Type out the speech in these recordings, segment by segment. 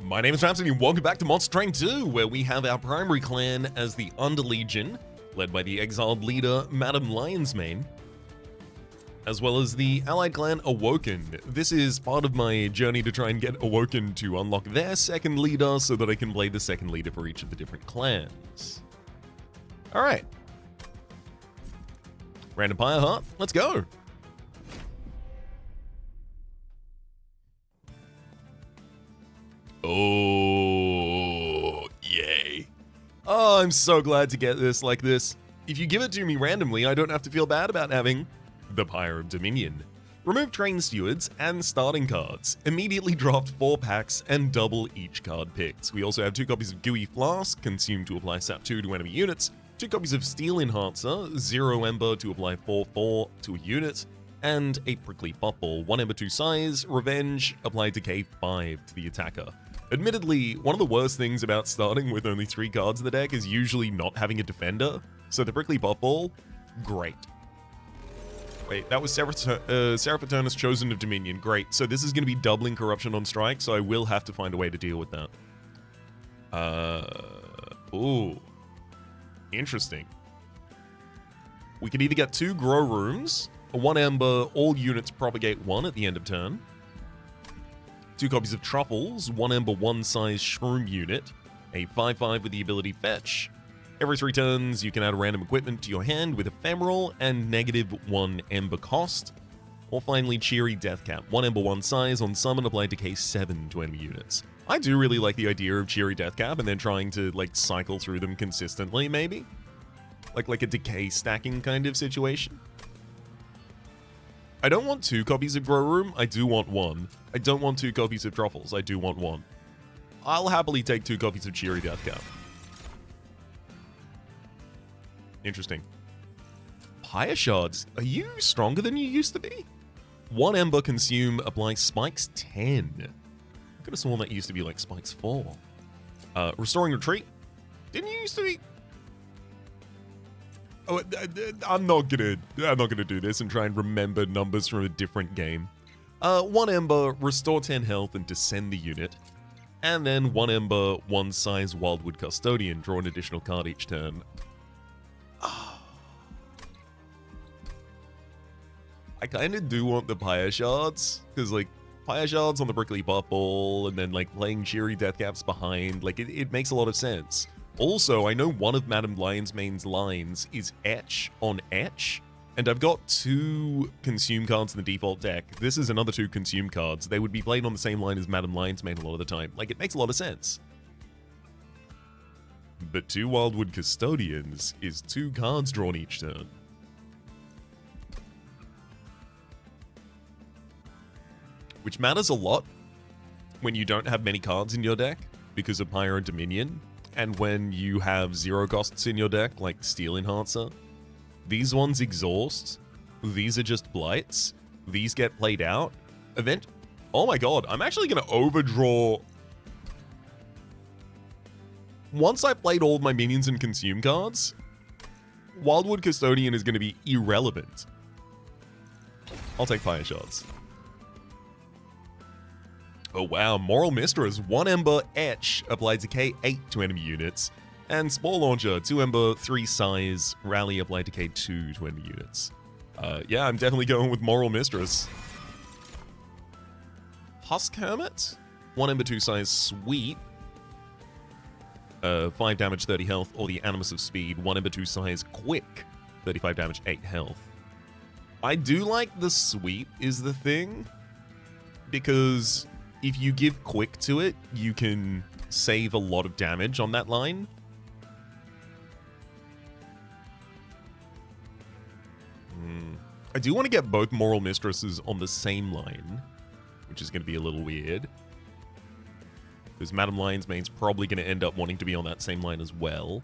My name is Rhapsody and welcome back to Monster Train 2, where we have our primary clan as the Underlegion, led by the exiled leader, Madam Lionsmane, as well as the allied clan Awoken. This is part of my journey to try and get Awoken to unlock their second leader so that I can play the second leader for each of the different clans. Alright. Random Pyre Heart, let's go! Oh, yay. Oh, I'm so glad to get this like this. If you give it to me randomly, I don't have to feel bad about having the Pyre of Dominion. Remove Train Stewards and starting cards. Immediately draft 4 packs and double each card picked. We also have 2 copies of Gooey Flask, consume to apply SAP 2 to enemy units, 2 copies of Steel Enhancer, 0 Ember to apply 4/4 to a unit, and a Prickly Puffball, 1 Ember 2 size, Revenge, apply Decay 5 to the attacker. Admittedly, one of the worst things about starting with only 3 cards in the deck is usually not having a defender, so the Prickly Puffball, great. Wait, that was Seraphiternus Chosen of Dominion, great. So this is going to be doubling Corruption on strike, so I will have to find a way to deal with that. Ooh. Interesting. We could either get 2 Grow Rooms, 1 Ember, all units propagate 1 at the end of turn. 2 copies of Truffles, 1 Ember, 1 size Shroom unit, a 5/5 with the ability Fetch. Every 3 turns, you can add a random equipment to your hand with Ephemeral and -1 Ember cost. Or finally, Cheery Deathcap, 1 Ember, 1 size, on summon, apply Decay 7 to enemy units. I do really like the idea of Cheery Deathcap and then trying to, like, cycle through them consistently, maybe? Like a decay stacking kind of situation. I don't want 2 copies of Grow Room, I do want 1. I don't want 2 copies of Truffles, I do want 1. I'll happily take 2 copies of Cheery Deathcap. Interesting. Pyre Shards, are you stronger than you used to be? 1 Ember consume, apply Spikes 10. I could have sworn that used to be like Spikes 4. Restoring Retreat, didn't you used to be... Oh, I'm not gonna do this and try and remember numbers from a different game. 1 Ember, restore 10 health and descend the unit. And then 1 Ember, 1 size Wildwood Custodian, draw an additional card each turn. I kind of do want the Pyre Shards, because, like, Pyre Shards on the Prickly Puffball, and then, like, playing Cheery Deathcaps behind, like, it makes a lot of sense. Also, I know one of Madam Lionsmane's lines is Etch on Etch, and I've got 2 Consume cards in the default deck. This is another 2 Consume cards. They would be played on the same line as Madam Lionsmane a lot of the time. Like, it makes a lot of sense. But 2 Wildwood Custodians is 2 cards drawn each turn. Which matters a lot when you don't have many cards in your deck because of Pyre and Dominion. And when you have 0 costs in your deck, like Steel Enhancer, these ones exhaust, these are just blights, these get played out. Oh my god, I'm actually going to overdraw. Once I played all of my minions and consume cards, Wildwood Custodian is going to be irrelevant. I'll take Pyre Shards. Oh wow, Morel Mistress, 1 Ember, Etch, apply Decay 8 to enemy units, and Spore Launcher, 2 Ember, 3 size, Rally, apply Decay 2 to enemy units. Yeah, I'm definitely going with Morel Mistress. Husk Hermit, 1 Ember, 2 size, Sweep, 5 damage, 30 health, or the Animus of Speed, 1 Ember, 2 size, Quick, 35 damage, 8 health. I do like the Sweep is the thing, because if you give Quick to it, you can save a lot of damage on that line. I do want to get both Morel Mistresses on the same line, which is going to be a little weird. Because Madam Lionsmane's probably going to end up wanting to be on that same line as well.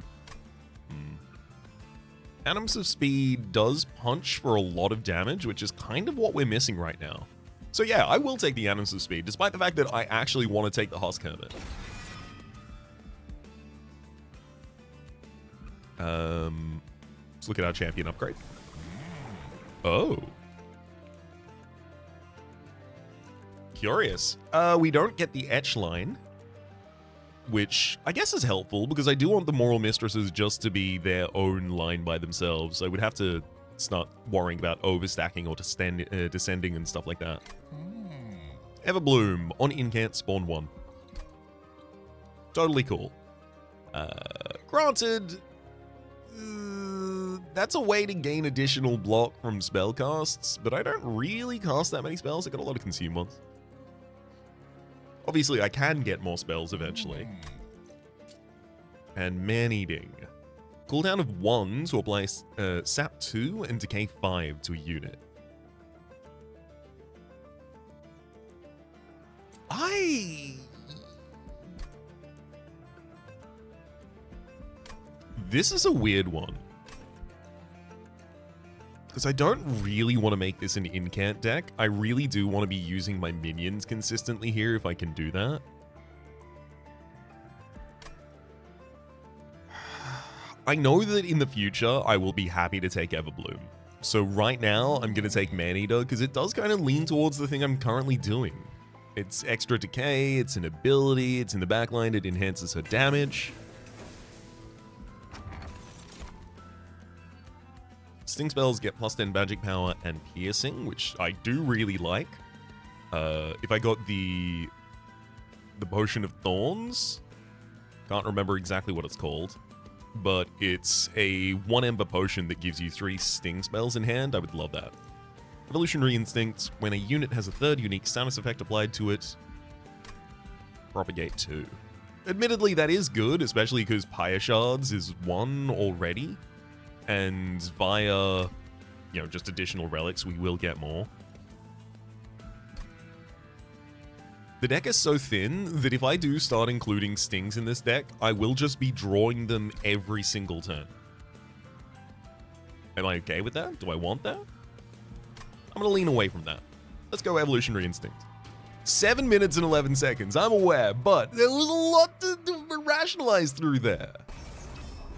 Animus of Speed does punch for a lot of damage, which is kind of what we're missing right now. So yeah, I will take the Animus of Speed, despite the fact that I actually want to take the Husk Hermit. Let's look at our champion upgrade. Oh. Curious. We don't get the Etch line. which I guess is helpful because I do want the Morel Mistresses just to be their own line by themselves. I would have to start worrying about overstacking or descending and stuff like that. Everbloom. On incant, spawn 1. Totally cool. Granted, that's a way to gain additional block from spell casts, but I don't really cast that many spells. I got a lot of consume ones. Obviously, I can get more spells eventually. And man-eating. Cooldown of 1 to apply sap 2 and decay 5 to a unit. This is a weird one. Because I don't really want to make this an incant deck. I really do want to be using my minions consistently here if I can do that. I know that in the future, I will be happy to take Everbloom. So right now, I'm going to take Maneater because it does kind of lean towards the thing I'm currently doing. It's extra decay, it's an ability, it's in the backline, it enhances her damage. Sting spells get plus 10 magic power and piercing, which I do really like. If I got the Potion of Thorns, can't remember exactly what it's called, but it's a 1 Ember potion that gives you 3 sting spells in hand. I would love that. Evolutionary Instinct, when a unit has a 3rd unique status effect applied to it, propagate 2. Admittedly, that is good, especially because Pyre Shards is 1 already, and via, just additional relics, we will get more. The deck is so thin that if I do start including stings in this deck, I will just be drawing them every single turn. Am I okay with that? Do I want that? I'm going to lean away from that. Let's go Evolutionary Instinct. 7 minutes and 11 seconds, I'm aware, but there was a lot to rationalize through there.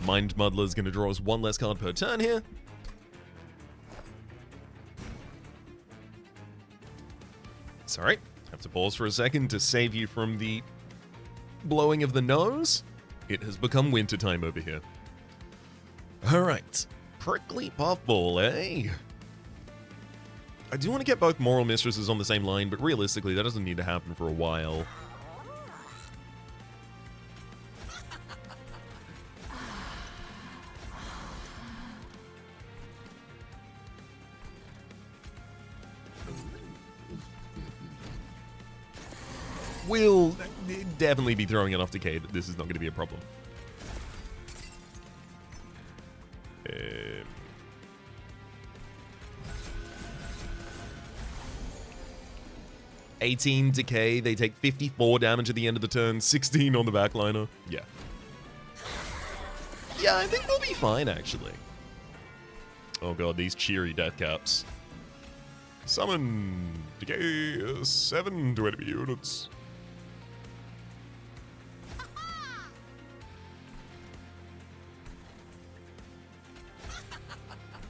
Mind Muddler is going to draw us 1 less card per turn here. Sorry, have to pause for a second to save you from the blowing of the nose. It has become winter time over here. Alright, Prickly Puffball, eh? I do want to get both Morel Mistresses on the same line, but realistically, that doesn't need to happen for a while. We'll definitely be throwing enough decay that this is not going to be a problem. 18 decay, they take 54 damage at the end of the turn, 16 on the backliner. Yeah. Yeah, I think they'll be fine, actually. Oh god, these cheery death caps. Summon decay 7 to enemy units.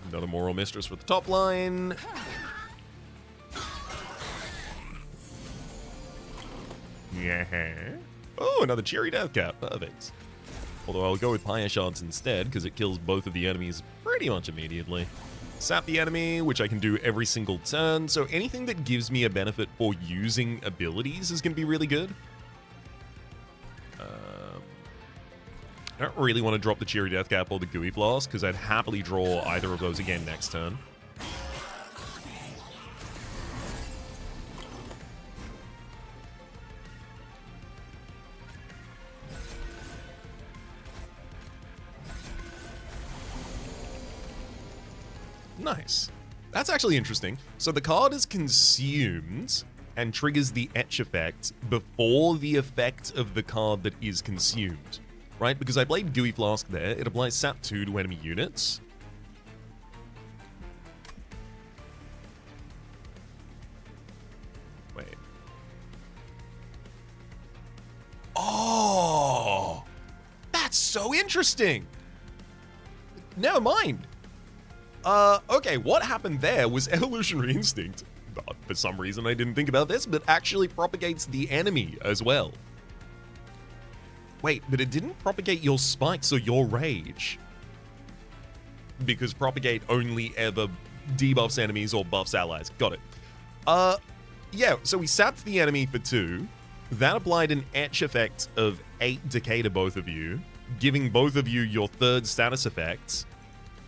Another Morel Mistress for the top line. Yeah. Oh, another cheery death cap. Perfect. Although I'll go with Pyre Shards instead, because it kills both of the enemies pretty much immediately. Sap the enemy, which I can do every single turn, so anything that gives me a benefit for using abilities is going to be really good. I don't really want to drop the Cheery Death Cap or the Gooey Flask, because I'd happily draw either of those again next turn. Nice. That's actually interesting. So the card is consumed and triggers the etch effect before the effect of the card that is consumed. Right? Because I played Gooey Flask there. It applies Sap 2 to enemy units. Wait. Oh! That's so interesting! Never mind. Okay, what happened there was Evolutionary Instinct. For some reason I didn't think about this, but actually propagates the enemy as well. Wait, but it didn't propagate your spikes or your rage. Because propagate only ever debuffs enemies or buffs allies. Got it. Yeah, so we sapped the enemy for 2. That applied an etch effect of 8 decay to both of you, giving both of you your 3rd status effect,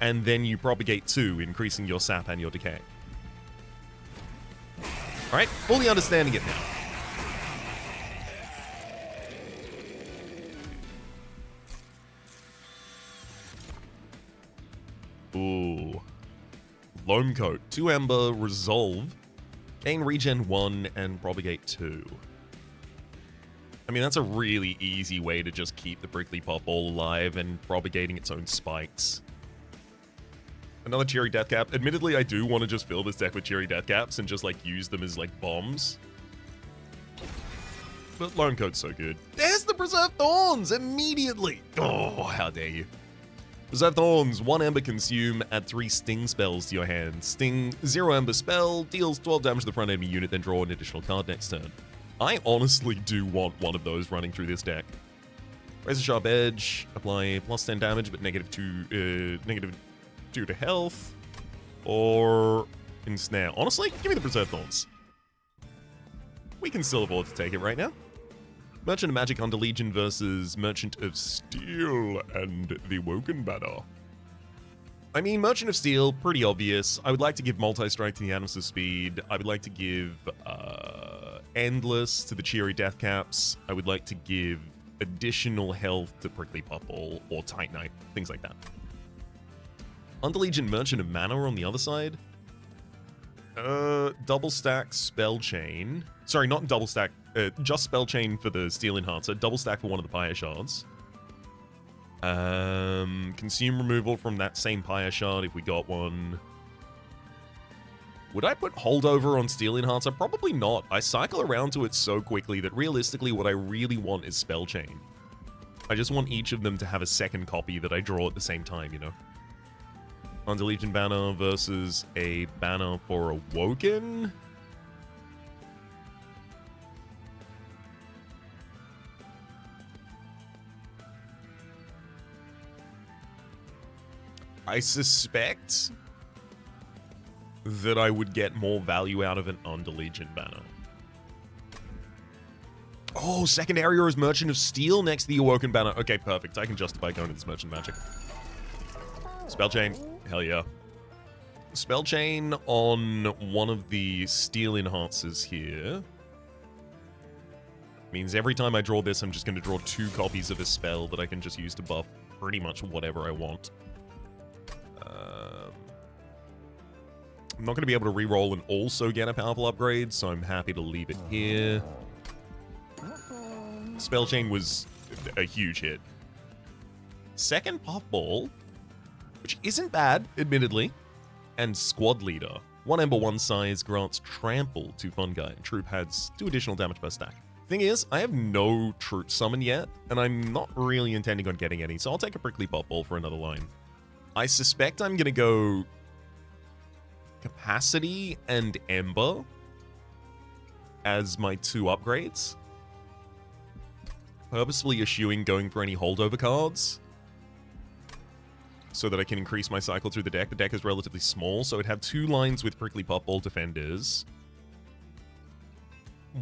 and then you propagate 2, increasing your sap and your decay. Alright, fully understanding it now. Ooh. Loam Coat, 2 Ember, Resolve, gain regen 1, and propagate 2. I mean, that's a really easy way to just keep the Prickly Puffball alive and propagating its own spikes. Another Cheery Deathcap. Admittedly, I do want to just fill this deck with Cheery Deathcaps and just, like, use them as, like, bombs. But Loam Coat's so good. There's the Preserved Thorns immediately! Oh, how dare you. Preserved Thorns, 1 Ember consume, add 3 Sting spells to your hand. Sting, 0 Ember spell, deals 12 damage to the front enemy unit, then draw an additional card next turn. I honestly do want one of those running through this deck. Razor Sharp Edge, apply plus 10 damage, but negative 2 to health. Or Ensnare. Honestly, give me the Preserved Thorns. We can still afford to take it right now. Merchant of Magic Under Legion versus Merchant of Steel and the Woken Banner. I mean, Merchant of Steel, pretty obvious. I would like to give Multi-Strike to the Animus of Speed. I would like to give Endless to the Cheery Deathcaps. I would like to give additional health to Prickly Puffball or Titanite, things like that. Under Legion Merchant of Mana on the other side. Double stack Spell Chain. Sorry, not double stack. Just Spell Chain for the Steel Enhancer. Double stack for one of the Pyre Shards. Consume removal from that same Pyre Shard if we got one. Would I put Holdover on Steel Enhancer? Probably not. I cycle around to it so quickly that realistically what I really want is Spell Chain. I just want each of them to have a second copy that I draw at the same time, you know? Under Legion Banner versus a banner for Awoken. I suspect that I would get more value out of an Under Legion banner. Oh, second area is Merchant of Steel next to the Awoken banner. Okay, perfect. I can justify going to this Merchant Magic. Spell Chain. Hell yeah. Spell Chain on one of the Steel Enhancers here. Means every time I draw this, I'm just going to draw 2 copies of a spell that I can just use to buff pretty much whatever I want. I'm not going to be able to reroll and also get a powerful upgrade, so I'm happy to leave it here. Spell Chain was a huge hit. Second Puffball, which isn't bad, admittedly, and Squad Leader. 1 Ember, 1 size, grants Trample to Fungi. Troop adds 2 additional damage per stack. Thing is, I have no Troop Summon yet, and I'm not really intending on getting any, so I'll take a Prickly Puffball for another line. I suspect I'm going to go Capacity and Ember as my 2 upgrades. Purposefully eschewing going for any holdover cards so that I can increase my cycle through the deck. The deck is relatively small, so I'd have 2 lines with Prickly Puffball Defenders.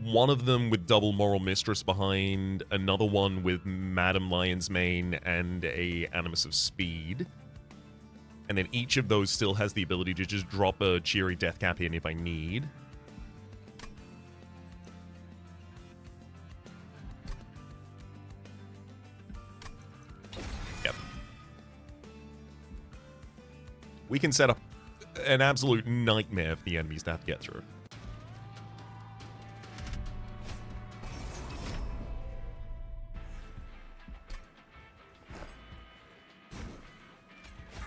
One of them with double Moral Mistress behind, another one with Madam Lionsmane and a Animus of Speed. And then each of those still has the ability to just drop a Cheery Deathcap in if I need. Yep. We can set up an absolute nightmare for the enemies to have to get through.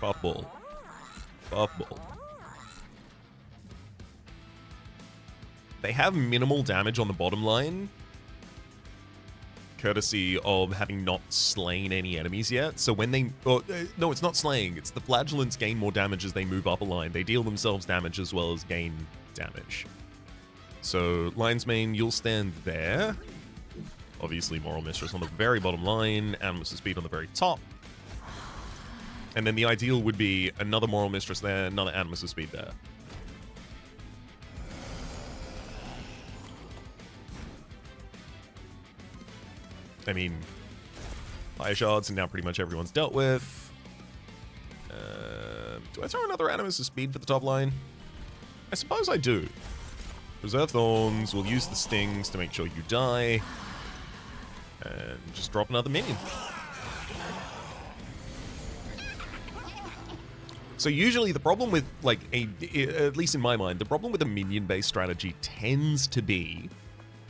Puffball. Puffball. They have minimal damage on the bottom line, courtesy of having not slain any enemies yet. So when they... Oh, no, it's not slaying. It's the Flagellants gain more damage as they move up a line. They deal themselves damage as well as gain damage. So, Lionsmane, you'll stand there. Obviously, Moral Mistress on the very bottom line, Animus of Speed on the very top. And then the ideal would be another Moral Mistress there, another Animus of Speed there. I mean, Fire Shards and now pretty much everyone's dealt with. Do I throw another Animus of Speed for the top line? I suppose I do. Reserve Thorns, we'll use the Stings to make sure you die. And just drop another minion. So usually the problem with, like, at least in my mind, the problem with a minion-based strategy tends to be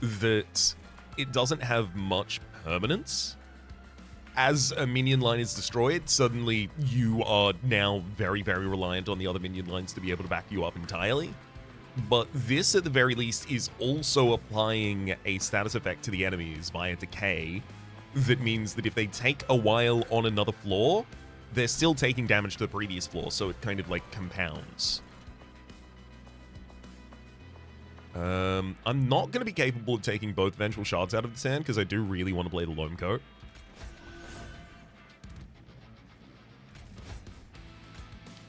that it doesn't have much permanence. As a minion line is destroyed, suddenly you are now very, very reliant on the other minion lines to be able to back you up entirely. But this, at the very least, is also applying a status effect to the enemies via decay. That means that if they take a while on another floor, they're still taking damage to the previous floor, so it kind of, like, compounds. I'm not going to be capable of taking both Vengeful Shards out of this hand, because I do really want to play the Loam Coat.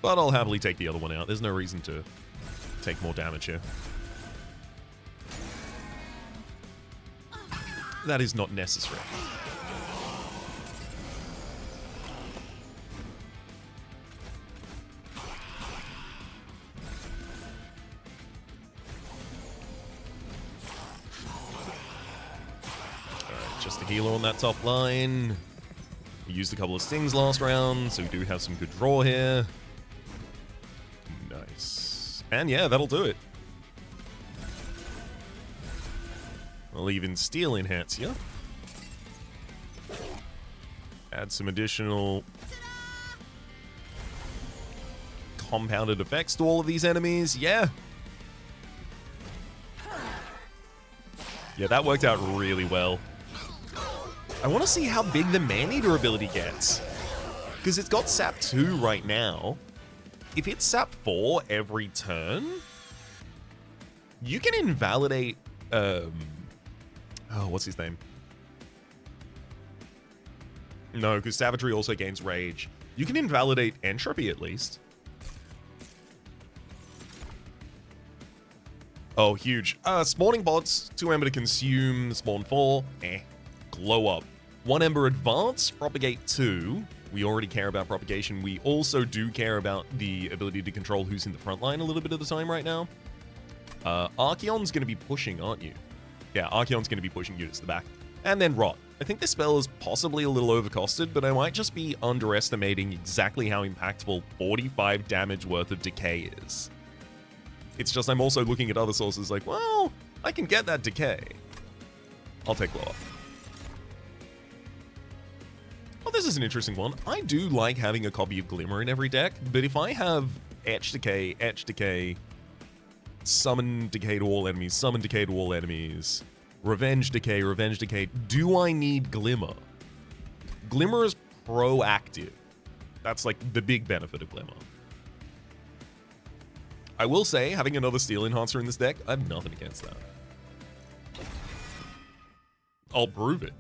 But I'll happily take the other one out. There's no reason to take more damage here. That is not necessary. Just a healer on that top line. We used a couple of stings last round, so we do have some good draw here. Nice. And yeah, that'll do it. I'll even Steel enhance you. Add some additional compounded effects to all of these enemies. Yeah. Yeah, that worked out really well. I want to see how big the Man-Eater ability gets. Because it's got Sap 2 right now. If it's Sap 4 every turn, you can invalidate... oh, what's his name? No, because Savagery also gains Rage. You can invalidate Entropy at least. Oh, huge. Spawning bots, 2 Ember to consume, spawn 4, glow up. 1 Ember advance, propagate 2. We already care about propagation. We also do care about the ability to control who's in the front line a little bit of the time right now. Archeon's going to be pushing, aren't you? Yeah, Archeon's going to be pushing units to the back. And then Rot. I think this spell is possibly a little overcosted, but I might just be underestimating exactly how impactful 45 damage worth of decay is. It's just I'm also looking at other sources like, well, I can get that decay. I'll take Glow Up. Oh, this is an interesting one. I do like having a copy of Glimmer in every deck, but if I have Etch Decay, Summon Decay to all enemies, Summon Decay to all enemies, Revenge Decay, do I need Glimmer? Glimmer is proactive. That's like the big benefit of Glimmer. I will say, having another Steel Enhancer in this deck, I have nothing against that. I'll prove it.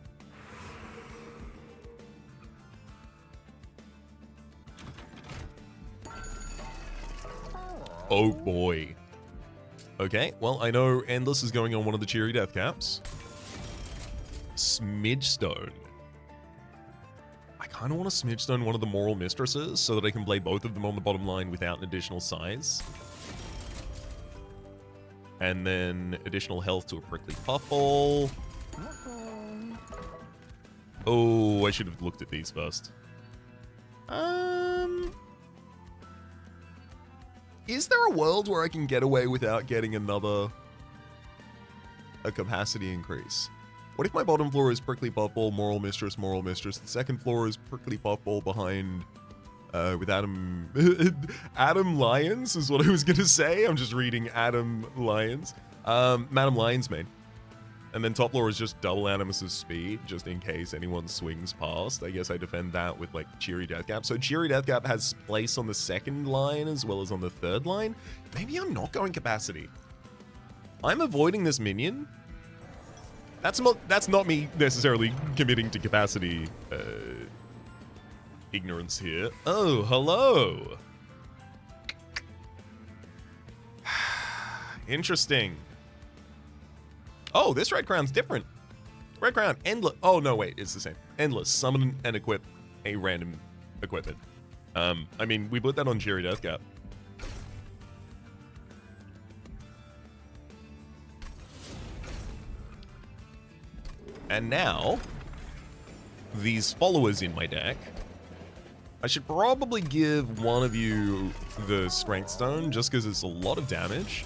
Oh boy. Okay, well, I know Endless is going on one of the Cheery Death Caps. Smidgestone. I kind of want to Smidgestone one of the Moral Mistresses so that I can play both of them on the bottom line without an additional size. And then additional health to a Prickly Puffball. Oh, I should have looked at these first. Is there a world where I can get away without getting a capacity increase? What if my bottom floor is Prickly Puffball, Moral Mistress, the second floor is Prickly Puffball behind, with Adam... Adam Lyons is what I was gonna say. I'm just reading Adam Lyons. Madam Lionsmane. And then top floor is just double Animus's speed, just in case anyone swings past. I guess I defend that with, like, Cheery Deathcap. So Cheery Deathcap has place on the second line as well as on the third line. Maybe I'm not going capacity. I'm avoiding this minion. That's not me necessarily committing to capacity ignorance here. Oh, hello. Interesting. Oh, this red crown's different. Red crown, endless. Oh, no, wait, it's the same. Endless. Summon and equip a random equipment. I mean, we put that on Cheery Deathcap. And now, these followers in my deck, I should probably give one of you the Strength Stone just because it's a lot of damage.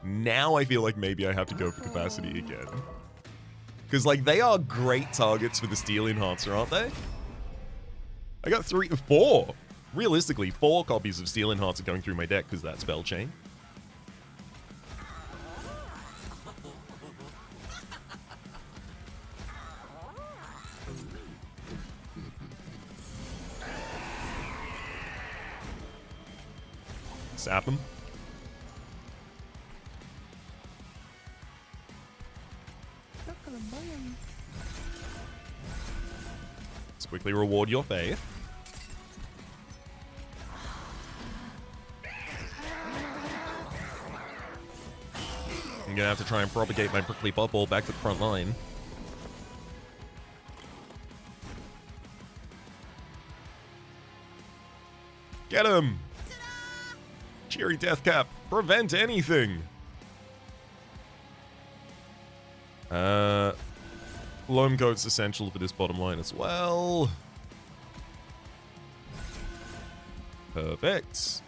Now I feel like maybe I have to go for capacity again. Because, like, they are great targets for the Steel Enhancer, aren't they? I got 4. Realistically, 4 copies of Steel Enhancer going through my deck because that spell chain. Sap him. Let's quickly reward your faith. I'm gonna have to try and propagate my prickly bubble back to the front line. Get him! Cheery Deathcap, prevent anything! Loam Coat's essential for this bottom line as well. Perfect.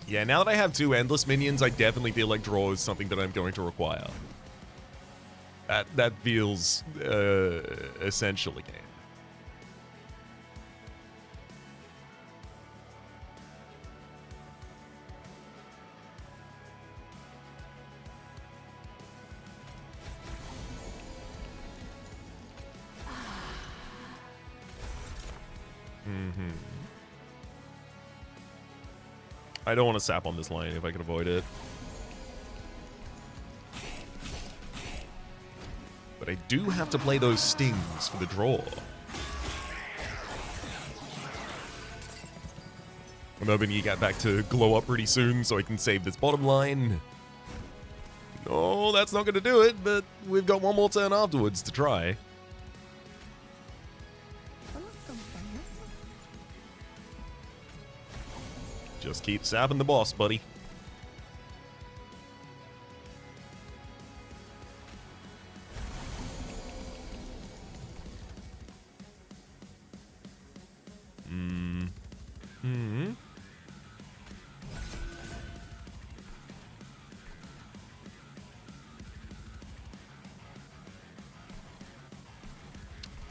Yeah, now that I have 2 Endless minions, I definitely feel like draw is something that I'm going to require. That feels essential again. I don't want to sap on this line if I can avoid it. But I do have to play those stings for the draw. I'm hoping you get back to glow up pretty soon so I can save this bottom line. No, that's not going to do it, but we've got one more turn afterwards to try. Just keep sapping the boss, buddy.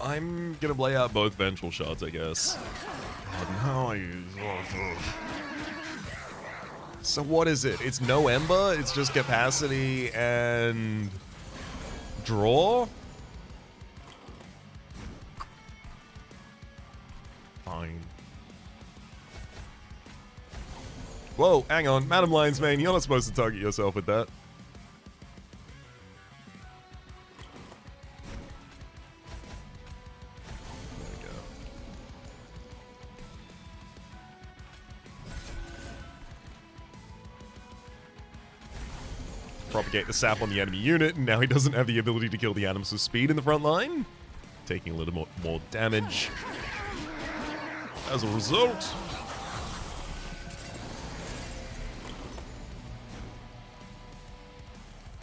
I'm gonna play out both Vengeful Shots, I guess. So what is it? It's no Ember? It's just capacity and draw? Fine. Whoa, hang on. Madam Lionsmane, you're not supposed to target yourself with that. Propagate the sap on the enemy unit, and now he doesn't have the ability to kill the atoms with speed in the front line. Taking a little more damage. As a result,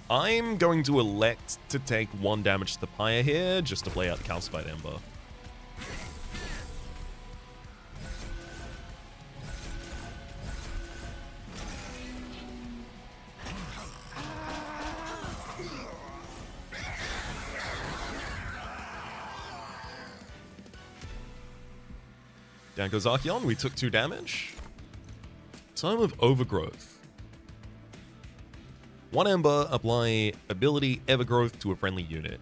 I'm going to elect to take 1 damage to the Pyre here, just to play out the Calcified Ember. Down goes Archeon, we took 2 damage. Time of Overgrowth. 1 Ember, apply ability Evergrowth to a friendly unit.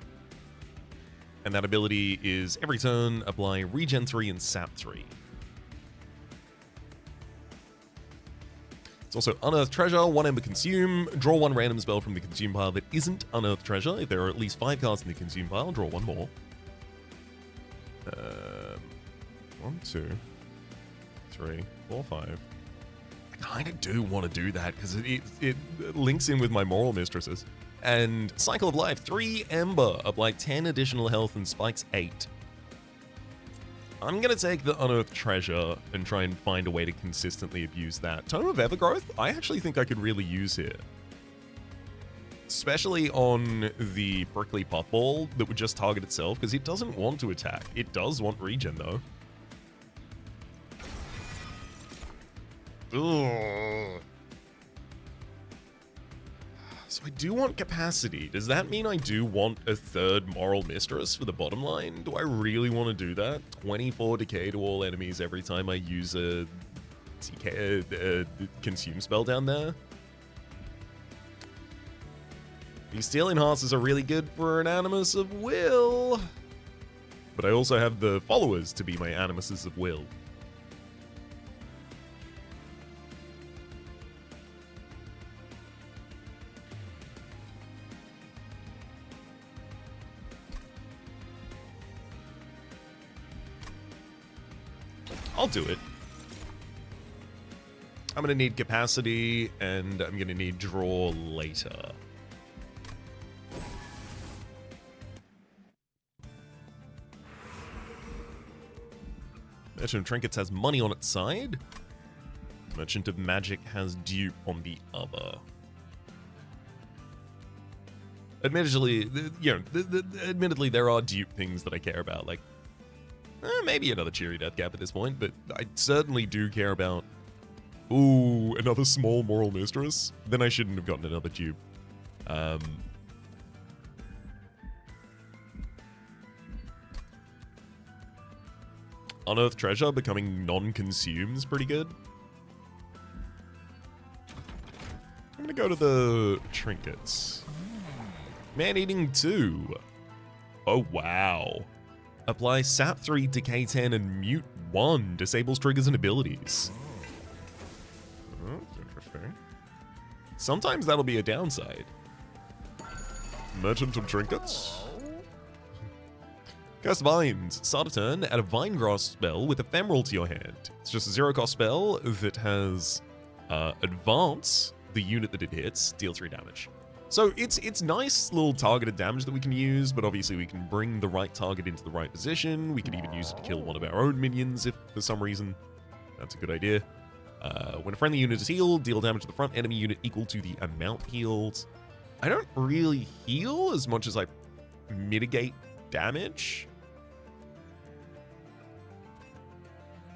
And that ability is every turn, apply Regen 3 and Sap 3. It's also Unearthed Treasure, 1 Ember Consume. Draw 1 random spell from the Consume pile that isn't Unearthed Treasure. If there are at least 5 cards in the Consume pile, draw 1 more. 1, 2, 3, 4, 5. I kind of do want to do that because it links in with my Morel Mistresses. And Cycle of Life, 3 Ember, apply 10 additional health and spikes 8. I'm going to take the Unearthed Treasure and try and find a way to consistently abuse that. Tome of Evergrowth, I actually think I could really use here. Especially on the Prickly Puffball that would just target itself, because it doesn't want to attack. It does want regen, though. Ugh. So I do want capacity. Does that mean I do want a 3rd Morel Mistress for the bottom line? Do I really want to do that? 24 decay to all enemies every time I use a consume spell down there? These Steel Enhancers are really good for an Animus of Will. But I also have the followers to be my Animuses of Will. I'll do it. I'm going to need capacity, and I'm going to need draw later. Merchant of Trinkets has money on its side. Merchant of Magic has dupe on the other. Admittedly, admittedly, there are dupe things that I care about, like maybe another Cheery Death Gap at this point, but I certainly do care about, ooh, another small Morel Mistress. Then I shouldn't have gotten another dupe. Unearthed Treasure becoming non-consume is pretty good. I'm gonna go to the Trinkets. Man-Eating 2. Oh, wow. Apply Sap 3, Decay 10, and Mute 1. Disables triggers and abilities. Oh, that's interesting. Sometimes that'll be a downside. Merchant of Trinkets. Cast Vines. Start a turn, add a Vine Grass spell with Ephemeral to your hand. It's just a 0-cost spell that has advance the unit that it hits, deal 3 damage. So it's nice little targeted damage that we can use, but obviously we can bring the right target into the right position. We could even use it to kill one of our own minions if for some reason. That's a good idea. When a friendly unit is healed, deal damage to the front enemy unit equal to the amount healed. I don't really heal as much as I mitigate damage.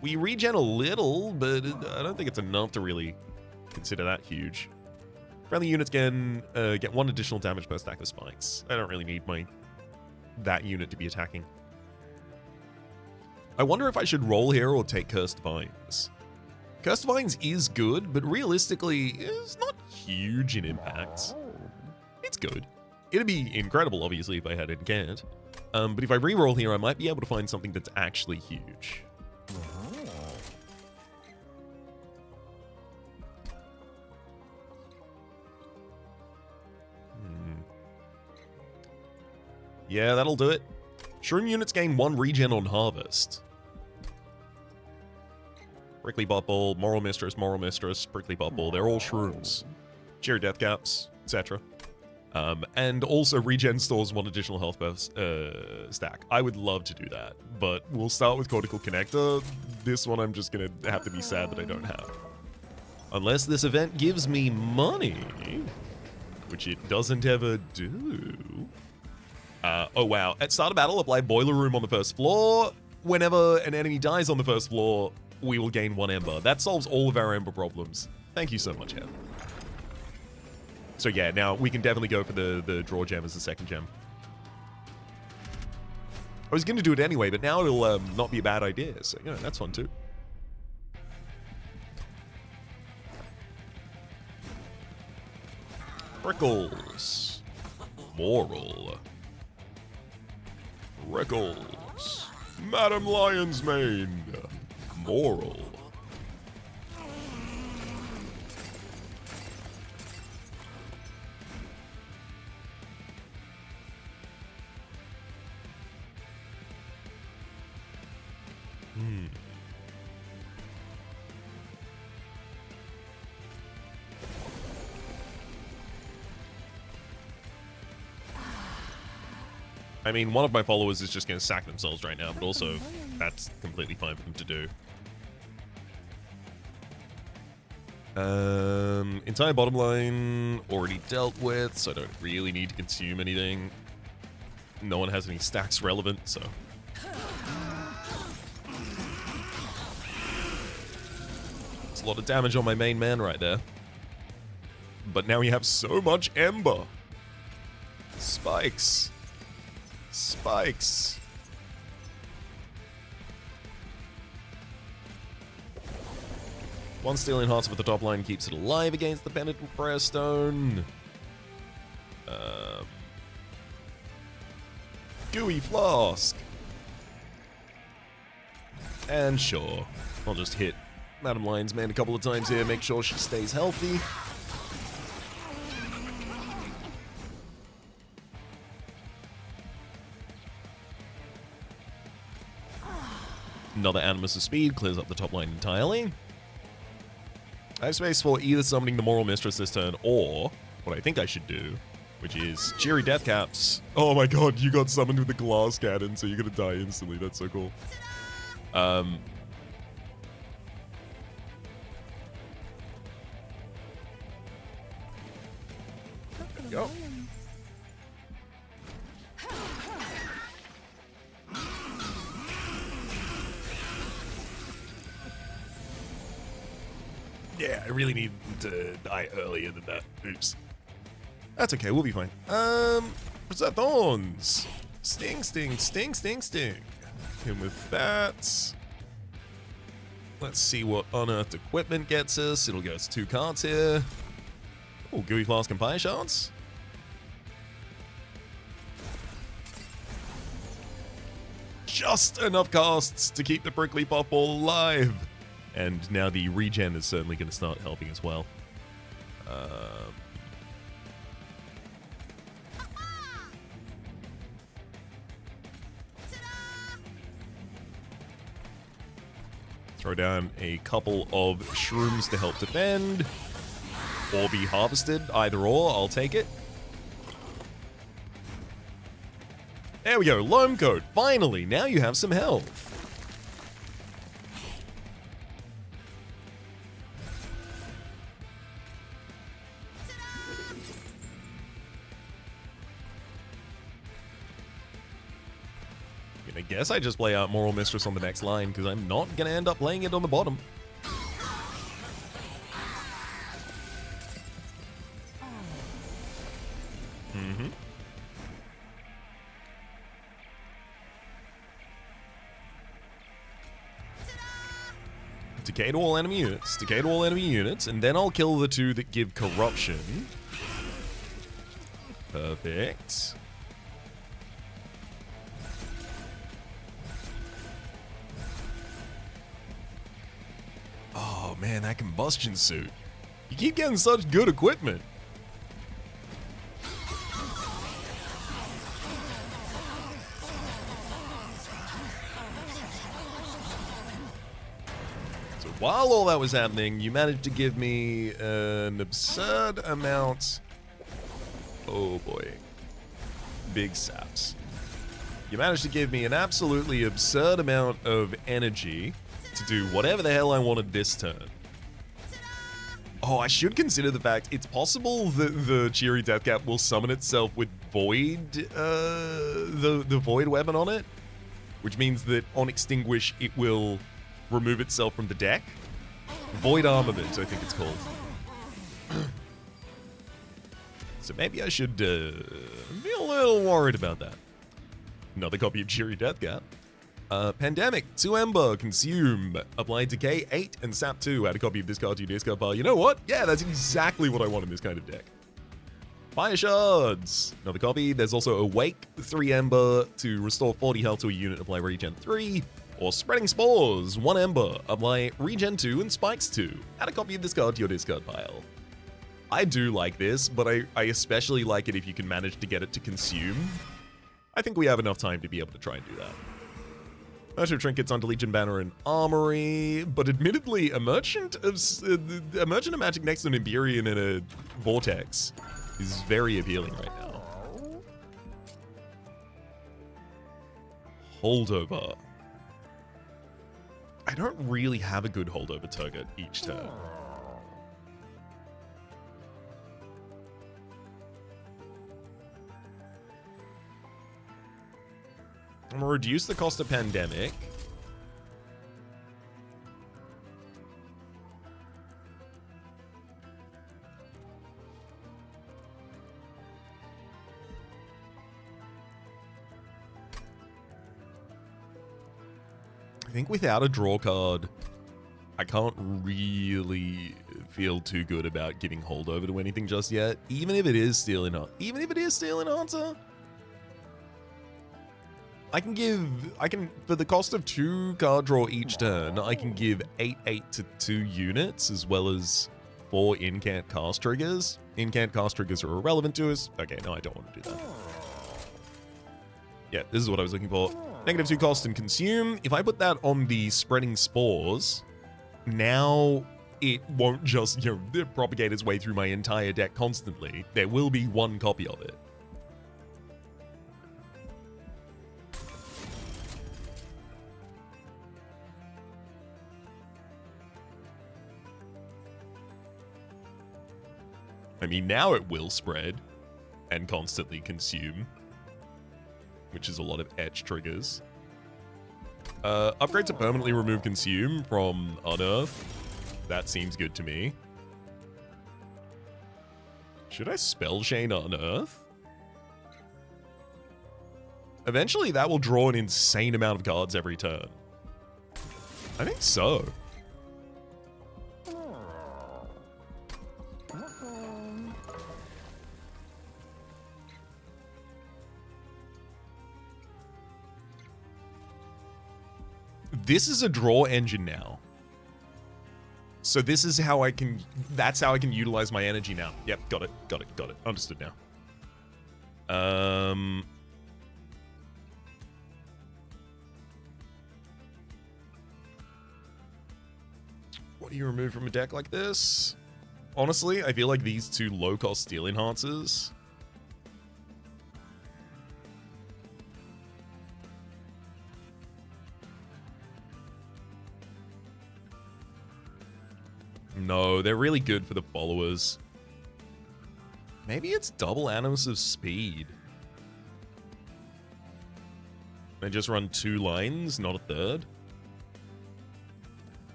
We regen a little, but I don't think it's enough to really consider that huge. Friendly units can get 1 additional damage per stack of spikes. I don't really need that unit to be attacking. I wonder if I should roll here or take Cursed Vines. Cursed Vines is good, but realistically, it's not huge in impact. It's good. It'd be incredible, obviously, if I had it in Gant. But if I re-roll here, I might be able to find something that's actually huge. Yeah, that'll do it. Shroom units gain 1 regen on Harvest. Prickly Puffball, Morel Mistress, Prickly Puffball, they're all Shrooms. Cheery Death Gaps, etc. And also regen stores 1 additional health per stack. I would love to do that, but we'll start with Cortical Connector. This one I'm just going to have to be sad that I don't have. Unless this event gives me money, which it doesn't ever do. Oh wow, at start of battle, apply Boiler Room on the first floor. Whenever an enemy dies on the first floor, we will gain 1 Ember. That solves all of our Ember problems. Thank you so much, Hev. So yeah, now we can definitely go for the Draw Gem as the second gem. I was going to do it anyway, but now it'll not be a bad idea, so you know, that's fun too. Prickles. Morel. Rickles. Madam Lionsmane. Morel. I mean, one of my followers is just going to sack themselves right now, but also that's completely fine for them to do. Entire bottom line already dealt with, so I don't really need to consume anything. No one has any stacks relevant, so. It's a lot of damage on my main man right there. But now we have so much Ember. Spikes. Spikes. One Stealing Hearts with the top line keeps it alive against the Penitent Prayer Stone. Gooey Flask. And sure, I'll just hit Madam Lionsmane a couple of times here, make sure she stays healthy. Another Animus of Speed clears up the top line entirely. I have space for either summoning the Morel Mistress this turn, or what I think I should do, which is Cheery Deathcaps. Oh my god, you got summoned with the glass cannon, so you're gonna die instantly. That's so cool. There we go. Yeah, I really need to die earlier than that. Oops. That's okay, we'll be fine. Preserve Thorns. Sting, sting, sting, sting, sting. And with that, let's see what Unearthed Equipment gets us. It'll get us 2 cards here. Oh, Gooey Flask and Fire Shards. Just enough casts to keep the Prickly Puffball alive. And now the regen is certainly going to start helping as well. Throw down a couple of shrooms to help defend. Or be harvested. Either or, I'll take it. There we go, Loam Coat. Finally, now you have some health. I guess I just play out Morel Mistress on the next line, because I'm not going to end up playing it on the bottom. Decay to all enemy units, decay to all enemy units, and then I'll kill the 2 that give corruption. Perfect. Oh man, that combustion suit. You keep getting such good equipment. So while all that was happening, you managed to give me an absurd amount. Oh boy. Big saps. You managed to give me an absolutely absurd amount of energy to do whatever the hell I wanted this turn. Oh, I should consider the fact it's possible that the Cheery Deathcap will summon itself with Void, the Void weapon on it, which means that on Extinguish it will remove itself from the deck. Void Armament, I think it's called. So maybe I should be a little worried about that. Another copy of Cheery Deathcap. Pandemic, 2 Ember, Consume, Apply Decay, 8, and Sap 2. Add a copy of this card to your discard pile. You know what? Yeah, that's exactly what I want in this kind of deck. Fire Shards, another copy. There's also Awake, 3 Ember, to restore 40 health to a unit, apply Regen 3. Or Spreading Spores, 1 Ember, apply Regen 2 and Spikes 2. Add a copy of this card to your discard pile. I do like this, but I especially like it if you can manage to get it to consume. I think we have enough time to be able to try and do that. Merchant Trinkets under Legion Banner and Armory, but admittedly, a Merchant of Magic next to an Empyrean and a Vortex is very appealing right now. Holdover. I don't really have a good holdover target each turn. I'm gonna reduce the cost of Pandemic. I think without a draw card, I can't really feel too good about giving holdover to anything just yet. Even if it is Steel Enhancer. For the cost of 2 card draw each turn, I can give 8/8 to 2 units, as well as 4 incant cast triggers. Incant cast triggers are irrelevant to us. Okay, no, I don't want to do that. Yeah, this is what I was looking for. -2 cost and consume. If I put that on the spreading spores, now it won't just, propagate its way through my entire deck constantly. There will be one copy of it. I mean, now it will spread and constantly consume, which is a lot of etch triggers. Upgrade to permanently remove consume from Unearth. That seems good to me. Should I spell chain Unearth? Eventually that will draw an insane amount of cards every turn. I think so. This is a draw engine now. So this is how that's how I can utilize my energy now. Yep, got it. Understood now. What do you remove from a deck like this? Honestly, I feel like these 2 low-cost Steel Enhancers. No, they're really good for the followers. Maybe it's double Animus of Speed. I just run 2 lines, not a third.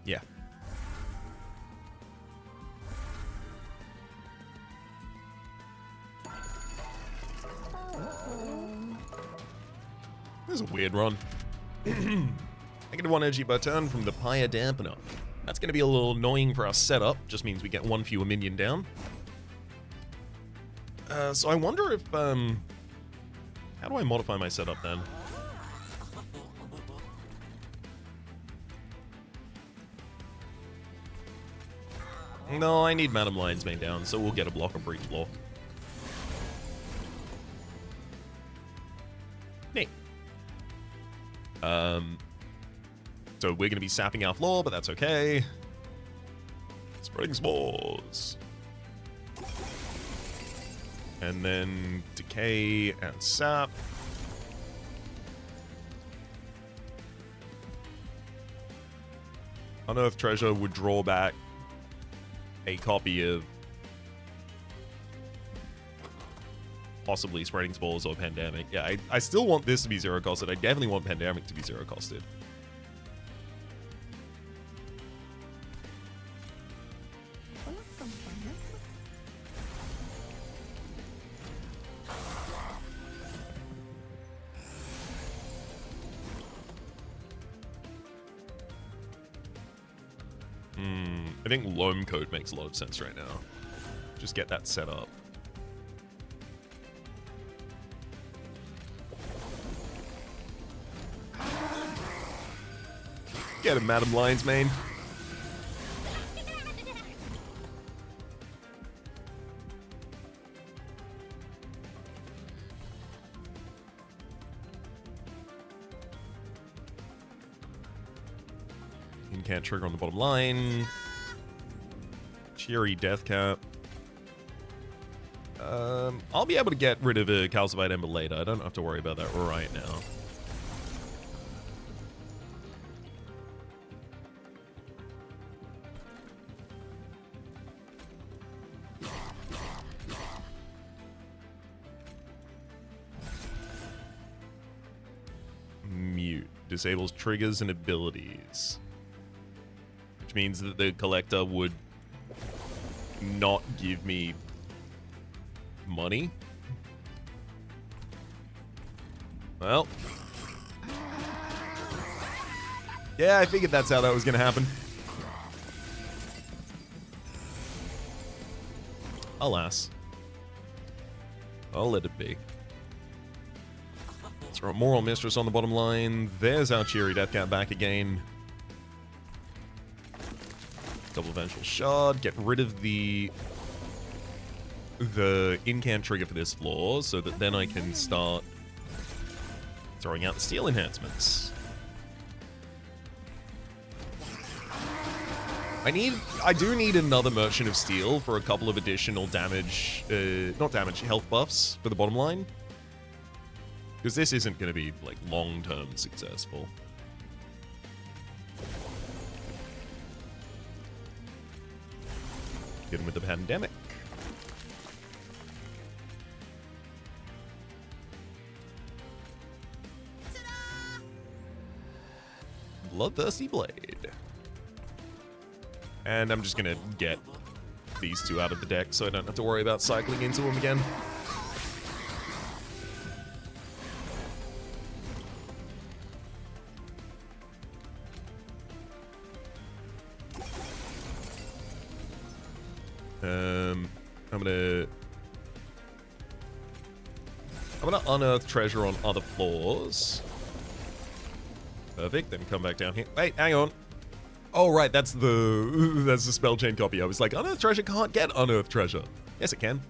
Yeah. This is a weird run. -1 energy per turn from the Pyre Dampener. That's going to be a little annoying for our setup. Just means we get 1 fewer minion down. So I wonder if... how do I modify my setup then? No, I need Madam Lionsmane down, so we'll get a block of Breach Floor. Neat. So we're going to be sapping our floor, but that's okay. Spreading spores. And then decay and sap. Unearthed Treasure would draw back a copy of possibly Spreading Spores or Pandemic. Yeah, I still want this to be 0-costed. I definitely want Pandemic to be 0-costed. I think Loam Coat makes a lot of sense right now. Just get that set up. Get him, Madam Lionsmane. incant trigger on the bottom line. Cheery Deathcap. I'll be able to get rid of a Calcified Ember later. I don't have to worry about that right now. Mute. Disables triggers and abilities. Which means that the collector would not give me money. Well. Yeah, I figured that's how that was going to happen. Alas. I'll let it be. Throw a Morel Mistress on the bottom line. There's our Cheery Deathcap back again. Double Vengeful Shard. Get rid of the incant trigger for this floor so that then I can start throwing out the steel enhancements. I do need another Merchant of Steel for a couple of additional damage, health buffs for the bottom line. Because this isn't going to be, like, long-term successful. Get him with the pandemic. Bloodthirsty Blade. And I'm just going to get these two out of the deck so I don't have to worry about cycling into them again. I'm gonna unearth treasure on other floors. Perfect, then come back down here. Wait, hang on. Oh, right, that's the spell chain copy. I was like, unearth treasure can't get unearthed treasure. Yes, it can.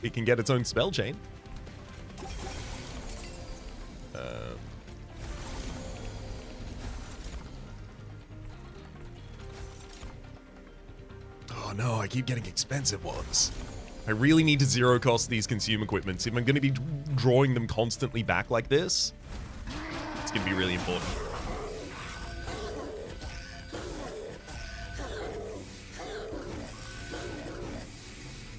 It can get its own spell chain. Oh no, I keep getting expensive ones. I really need to zero cost these consume equipments. If I'm going to be drawing them constantly back like this, it's going to be really important.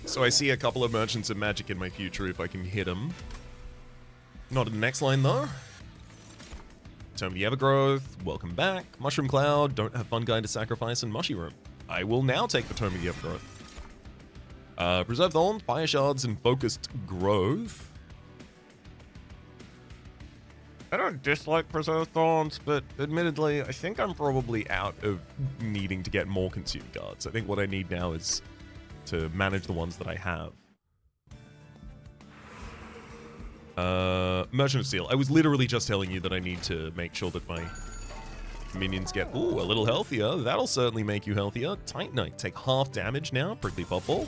So I see a couple of Merchants of Magic in my future if I can hit them. Not in the next line though. Tome of the Evergrowth, welcome back. Mushroom Cloud, don't have Fun Guy to sacrifice, and Mushy Room. I will now take the Tome of the Evergrowth. Preserved Thorns, Fire Shards, and Focused Growth. I don't dislike Preserved Thorns, but admittedly, I think I'm probably out of needing to get more Consume Cards. I think what I need now is to manage the ones that I have. Merchant of Steel. I was literally just telling you that I need to make sure that my minions get, ooh, a little healthier. That'll certainly make you healthier. Titanite, take half damage now. Prickly Puffball.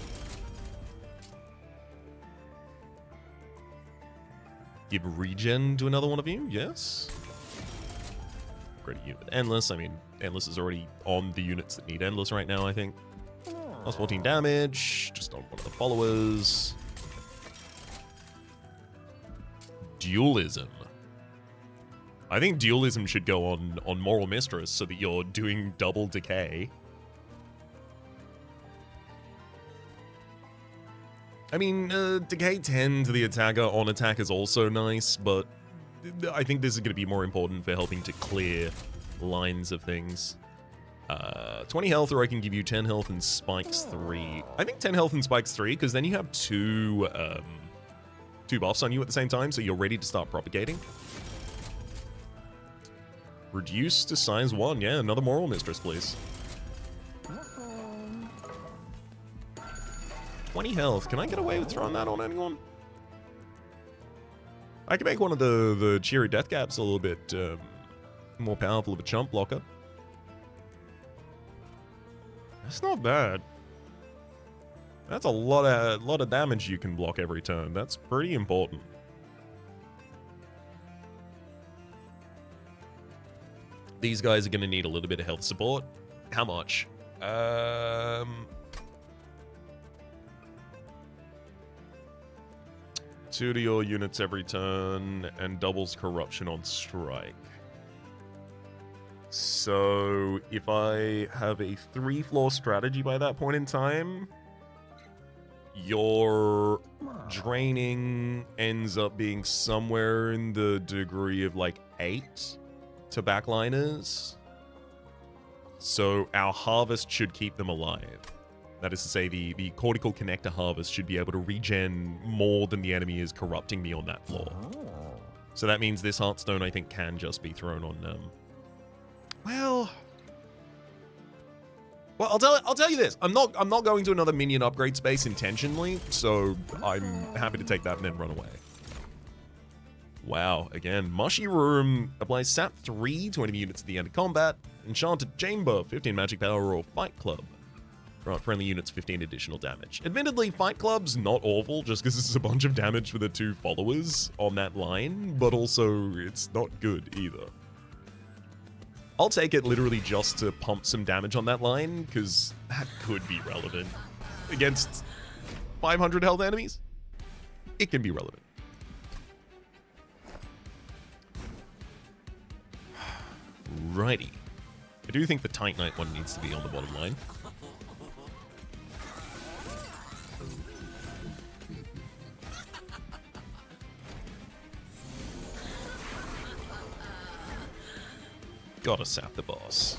Give regen to another one of you, yes. Great unit with Endless. I mean, Endless is already on the units that need Endless right now, I think. Plus 14 damage, just on one of the followers. Dualism. I think Dualism should go on Morel Mistress so that you're doing double decay. I mean, decay 10 to the attacker on attack is also nice, but I think this is going to be more important for helping to clear lines of things. 20 health, or I can give you 10 health and spikes 3. I think 10 health and spikes 3, because then you have two buffs on you at the same time, so you're ready to start propagating. Reduce to size 1. Yeah, another Morel Mistress, please. 20 health. Can I get away with throwing that on anyone? I can make one of the Cheery Deathcaps a little bit more powerful of a chump blocker. That's not bad. That's a lot of damage you can block every turn. That's pretty important. These guys are going to need a little bit of health support. How much? 2 to your units every turn and doubles corruption on strike. So if I have a 3-floor strategy by that point in time, your draining ends up being somewhere in the degree of like 8 to backliners. So our harvest should keep them alive. That is to say, the cortical connector harvest should be able to regen more than the enemy is corrupting me on that floor. So that means this Heartstone, I think, can just be thrown on them. Well, I'll tell you this. I'm not going to another minion upgrade space intentionally, so I'm happy to take that and then run away. Wow, again, Mushy Room applies sap 3 to enemy units at the end of combat. Enchanted Chamber, 15 magic power, or Fight Club. Grant friendly units 15 additional damage. Admittedly, Fight Club's not awful, just because this is a bunch of damage for the 2 followers on that line, but also it's not good either. I'll take it literally just to pump some damage on that line, because that could be relevant. Against 500 health enemies, it can be relevant. Righty. I do think the Titanite one needs to be on the bottom line. Gotta sap the boss.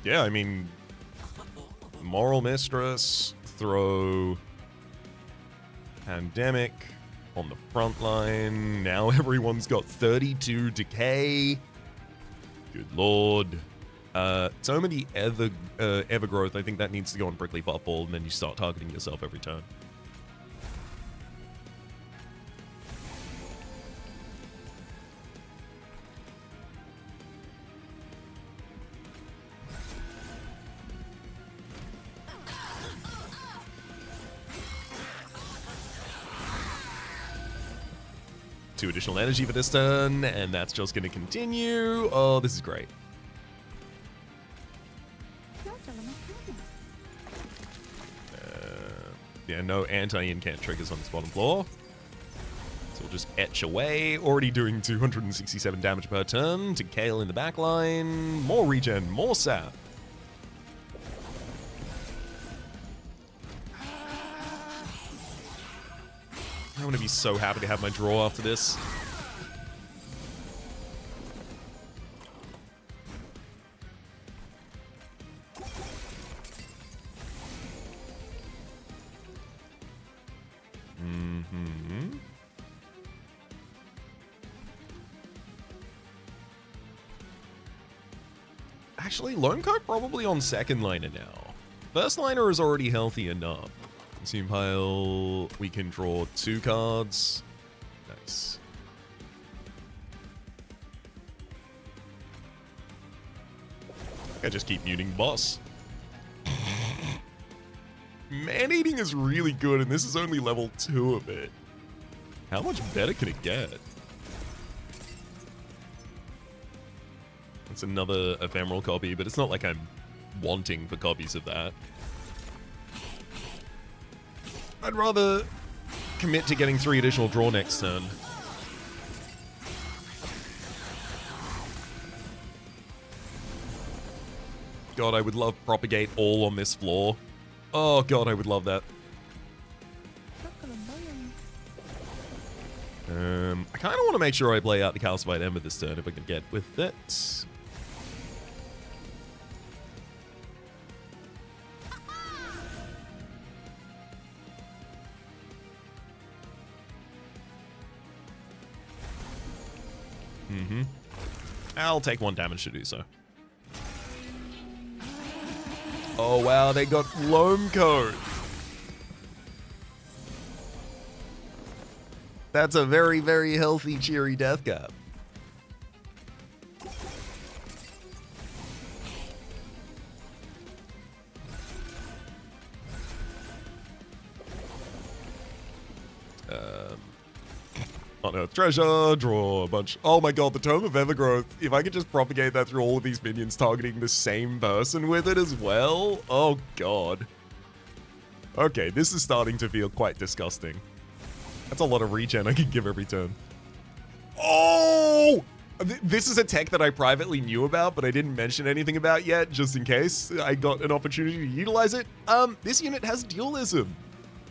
Yeah, I mean, Morel Mistress, throw Pandemic on the front line. Now everyone's got 32 decay. Good lord. Tome of the Evergrowth, I think that needs to go on Prickly Puffball, and then you start targeting yourself every turn. Two additional energy for this turn, and that's just going to continue. Oh, this is great. Yeah, no anti-incant triggers on this bottom floor. So we'll just etch away. Already doing 267 damage per turn to Kale in the back line. More regen, more sap. I'm going to be so happy to have my draw after this. Actually, Lone Coat probably on second liner now. First liner is already healthy enough. Consume pile, we can draw 2 cards. Nice. I just keep muting boss. Man-eating is really good, and this is only level 2 of it. How much better can it get? It's another ephemeral copy, but it's not like I'm wanting for copies of that. I'd rather commit to getting 3 additional draw next turn. God, I would love Propagate all on this floor. Oh god, I would love that. I kind of want to make sure I play out the Calcified Ember this turn if I can get with it. I'll take 1 damage to do so. Oh wow, they got Loam Coat. That's a very, very healthy, cheery death cap. Unearthed treasure, draw a bunch. Oh my god, the Tome of Evergrowth. If I could just propagate that through all of these minions targeting the same person with it as well. Oh god. Okay, this is starting to feel quite disgusting. That's a lot of regen I can give every turn. Oh! This is a tech that I privately knew about, but I didn't mention anything about yet, just in case I got an opportunity to utilize it. This unit has dualism.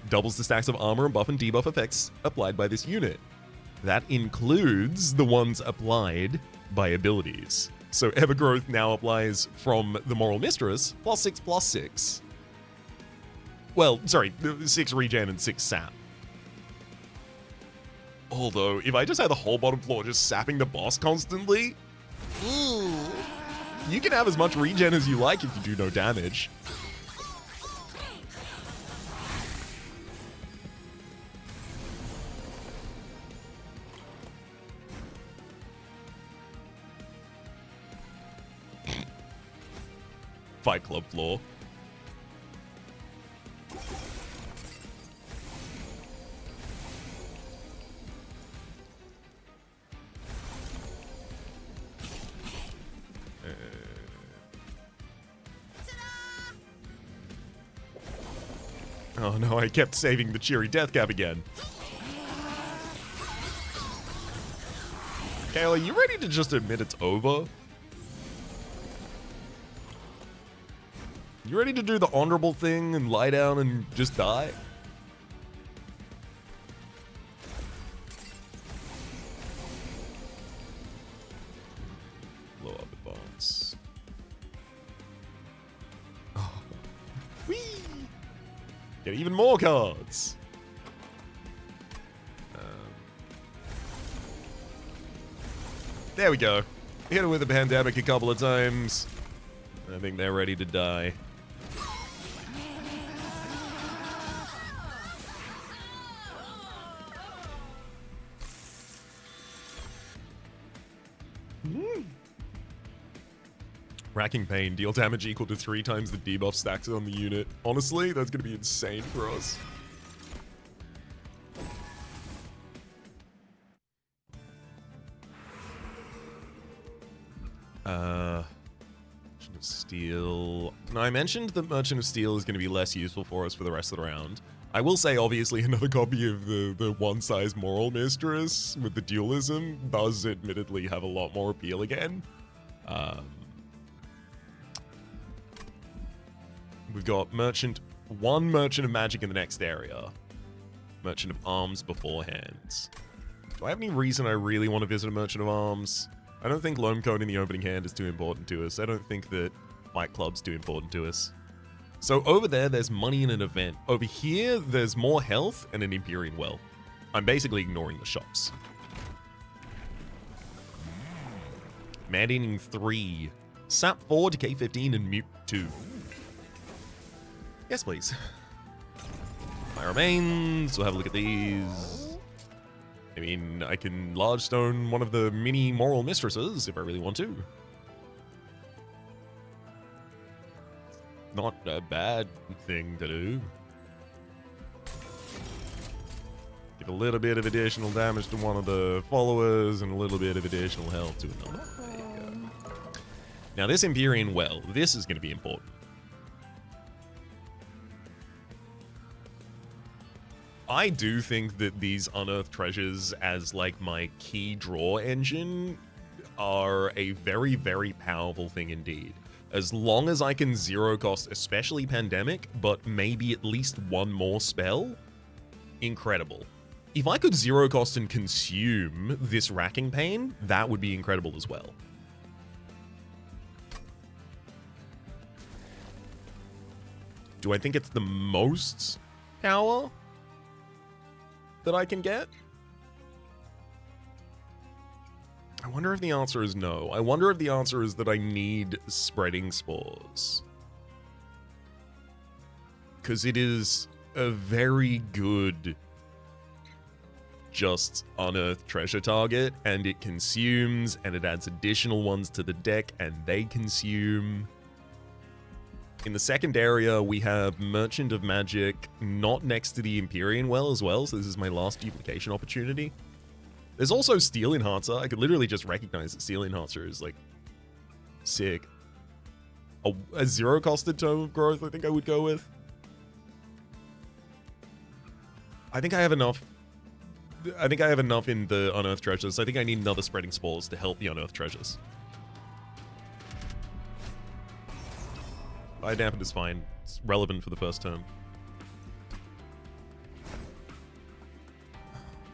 Doubles the stacks of armor and buff and debuff effects applied by this unit. That includes the ones applied by abilities. So Evergrowth now applies from the Morel Mistress, +6/+6. Well, sorry, 6 regen and 6 sap. Although, if I just had the whole bottom floor just sapping the boss constantly, you can have as much regen as you like if you do no damage. Fight Club floor. Oh no, I kept saving the cheery death cap again. Kayla, you ready to just admit it's over? You ready to do the honorable thing and lie down and just die? Blow up advance. Oh. Whee! Get even more cards. There we go. Hit it with a pandemic a couple of times. I think they're ready to die. Racking Pain. Deal damage equal to 3 times the debuff stacks on the unit. Honestly, that's going to be insane for us. Merchant of Steel. Now, I mentioned that Merchant of Steel is going to be less useful for us for the rest of the round. I will say, obviously, another copy of the one-size Morel Mistress with the dualism does admittedly have a lot more appeal again. We've got one Merchant of Magic in the next area. Merchant of Arms beforehand. Do I have any reason I really want to visit a Merchant of Arms? I don't think Loam Code in the opening hand is too important to us. I don't think that Fight Club's too important to us. So over there's money in an event. Over here, there's more health and an Empyrean Well. I'm basically ignoring the shops. Mandating 3. Sap 4, Decay 15, and Mute 2. Yes, please. My remains. We'll have a look at these. I mean, I can large stone one of the mini Morel Mistresses if I really want to. Not a bad thing to do. Give a little bit of additional damage to one of the followers and a little bit of additional health to another. There you go. Now this Empyrean Well, this is going to be important. I do think that these unearthed treasures as like my key draw engine are a very, very powerful thing indeed. As long as I can zero cost, especially Pandemic, but maybe at least one more spell, incredible. If I could zero cost and consume this Racking Pain, that would be incredible as well. Do I think it's the most power that I can get? I wonder if the answer is no. I wonder if the answer is that I need Spreading Spores. Because it is a very good just unearthed treasure target, and it consumes, and it adds additional ones to the deck, and they consume. In the second area, we have Merchant of Magic, not next to the Empyrean Well as well, so this is my last duplication opportunity. There's also Steel Enhancer. I could literally just recognize that Steel Enhancer is, like, sick. A zero-costed Tome of Growth, I think I would go with. I think I have enough in the Unearthed Treasures. I think I need another Spreading Spores to help the Unearthed Treasures. Fire Dampen is fine. It's relevant for the first turn.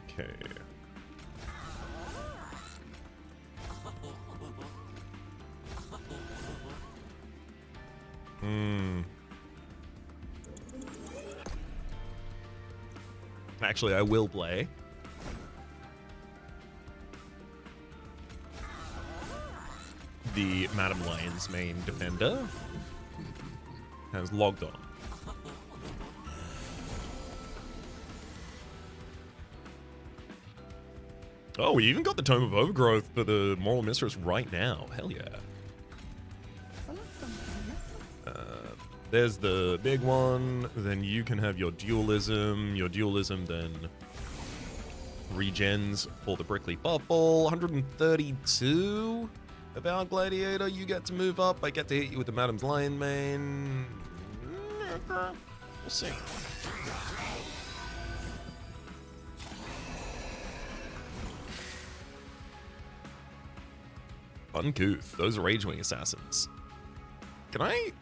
Okay. Actually, I will play. The Madam Lionsmane Defender has logged on. Oh, we even got the Tome of Overgrowth for the Moral Mistress right now. Hell yeah. There's the big one. Then you can have your dualism. Your dualism then regens for the Prickly Bubble. 132 of our Gladiator. You get to move up. I get to hit you with the Madam's Lionsmane. We'll see. Uncouth. Those are Ragewing Assassins. Can I...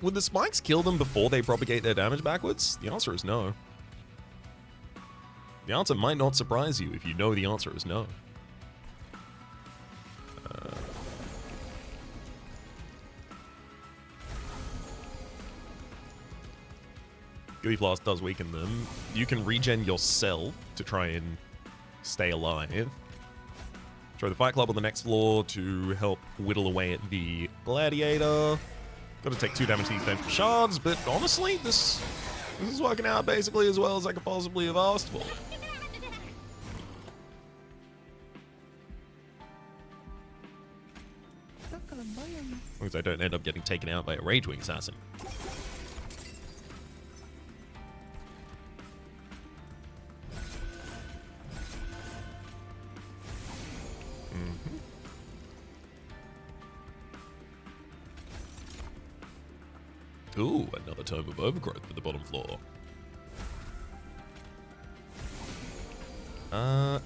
Would the spikes kill them before they propagate their damage backwards? The answer is no. The answer might not surprise you if you know the answer is no. Gooey Flask does weaken them. You can regen yourself to try and stay alive. Throw the Fight Club on the next floor to help whittle away at the Gladiator. Got to take 2 damage to these defensive shards, but honestly, this is working out basically as well as I could possibly have asked for. As long as I don't end up getting taken out by a Ragewing Assassin. Ooh, another Tome of Overgrowth for the bottom floor.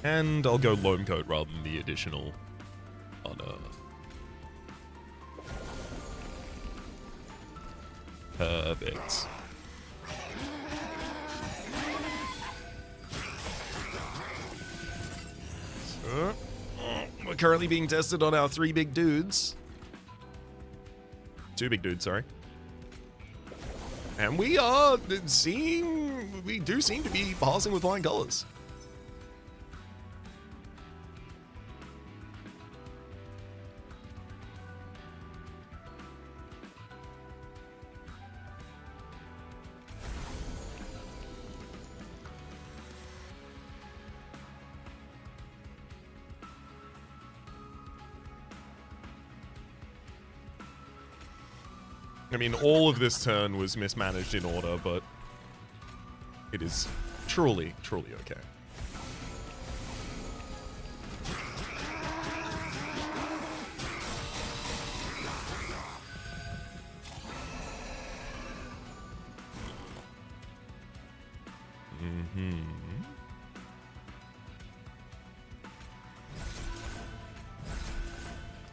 And I'll go Loam Coat rather than the additional Unearth. Perfect. So, we're currently being tested on our 3 big dudes. 2 big dudes, sorry. And we do seem to be passing with flying colors. I mean, all of this turn was mismanaged in order, but it is truly, truly okay.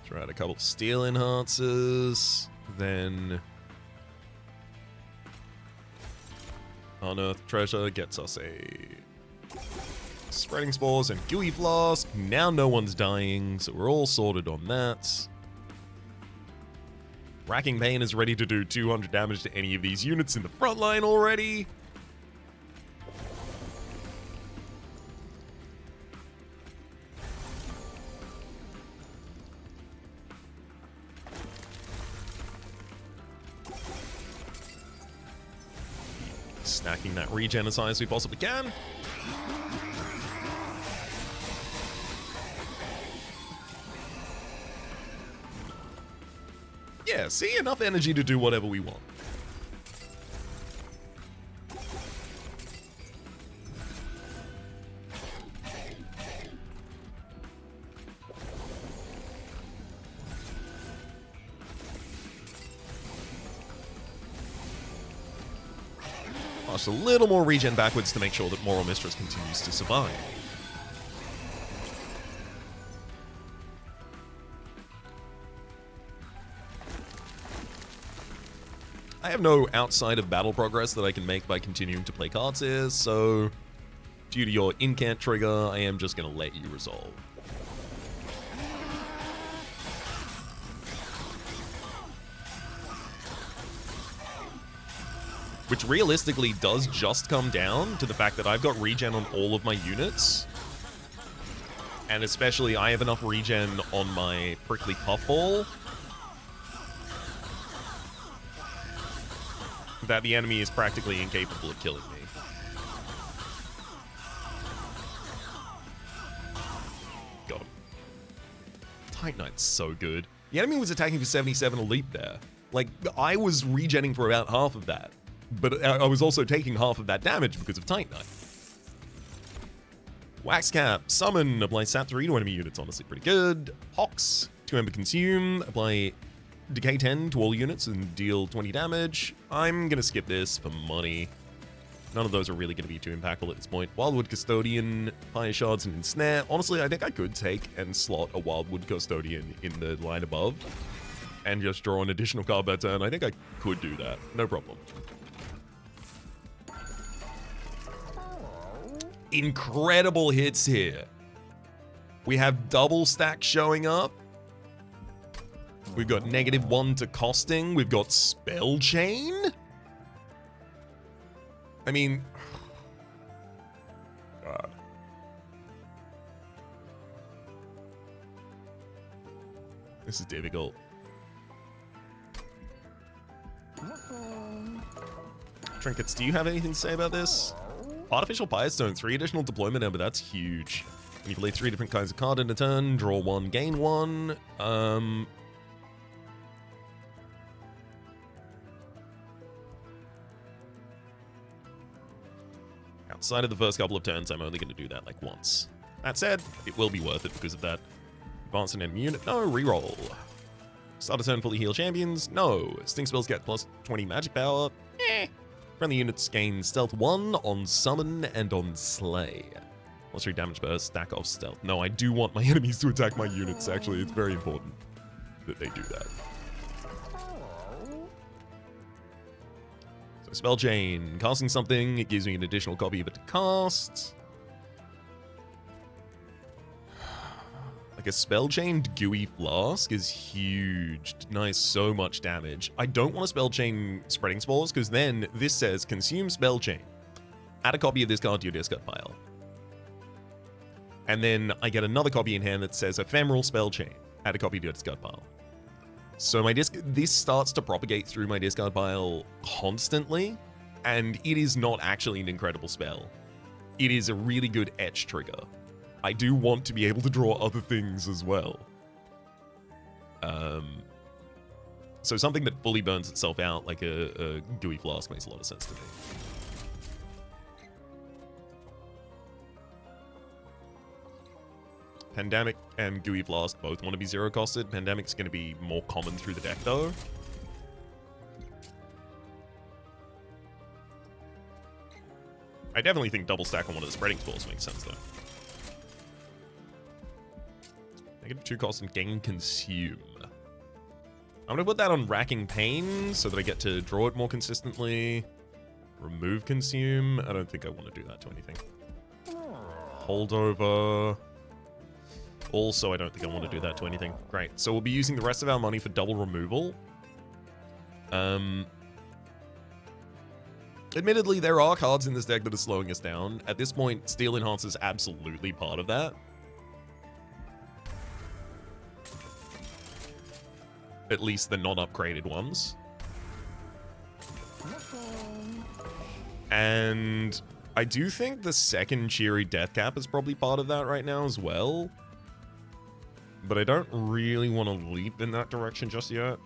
Try out a couple Steel Enhancers. Then Unearthed Treasure gets us a Spreading Spores and Gooey Flask. Now no one's dying, so we're all sorted on that. Racking Pain is ready to do 200 damage to any of these units in the front line already. Snacking that regen as high as we possibly can. Yeah, see, enough energy to do whatever we want. cast a little more regen backwards to make sure that Morel Mistress continues to survive. I have no outside of battle progress that I can make by continuing to play cards here, so due to your incant trigger, I am just going to let you resolve. Which realistically does just come down to the fact that I've got regen on all of my units. And especially I have enough regen on my Prickly Puffball that the enemy is practically incapable of killing me. Got him. Titan Knight's so good. The enemy was attacking for 77 elite there. Like, I was regenning for about half of that. But I was also taking half of that damage because of Titan Knight. Wax Cap, summon, apply Sap 3 to enemy units, honestly pretty good. Hox, 2 Ember Consume, apply Decay 10 to all units and deal 20 damage. I'm gonna skip this for money. None of those are really gonna be too impactful at this point. Wildwood Custodian, Fire Shards, and Ensnare. Honestly, I think I could take and slot a Wildwood Custodian in the line above and just draw an additional card per turn. I think I could do that, no problem. Incredible hits here. We have double stack showing up. We've got -1 to costing. We've got Spell Chain. I mean, God. This is difficult. Trinkets, do you have anything to say about this? Artificial Firestone, 3 additional deployment ember, that's huge. And you play 3 different kinds of card in a turn, draw 1, gain 1. Outside of the first couple of turns, I'm only going to do that like once. That said, it will be worth it because of that. Advance an enemy unit, no, reroll. Start a turn fully heal champions, no. Sting spells get plus 20 magic power, Friendly units gain stealth 1 on summon and on slay. Plus 3 damage per stack of stealth. No, I do want my enemies to attack my units, actually. It's very important that they do that. So Spell Chain. Casting something, it gives me an additional copy of it to cast. Like a Spell-Chained Gooey Flask is huge. Nice, so much damage. I don't want to Spell-Chain Spreading Spores, because then this says, consume Spell-Chain. Add a copy of this card to your discard pile. And then I get another copy in hand that says Ephemeral Spell-Chain. Add a copy to your discard pile. So my this starts to propagate through my discard pile constantly, and it is not actually an incredible spell. It is a really good etch trigger. I do want to be able to draw other things as well. So something that fully burns itself out, like a Gooey Flask, makes a lot of sense to me. Pandemic and Gooey Flask both want to be 0-costed. Pandemic's going to be more common through the deck, though. I definitely think double stack on one of the spreading spells makes sense, though. -2 cost and gain consume. I'm going to put that on Racking Pain so that I get to draw it more consistently. Remove consume. I don't think I want to do that to anything. Holdover. Also, I don't think I want to do that to anything. Great. So we'll be using the rest of our money for double removal. Admittedly, there are cards in this deck that are slowing us down. At this point, Steel Enhancer is absolutely part of that. At least the non-upgraded ones. And I do think the second Cheery Death Cap is probably part of that right now as well. But I don't really want to leap in that direction just yet.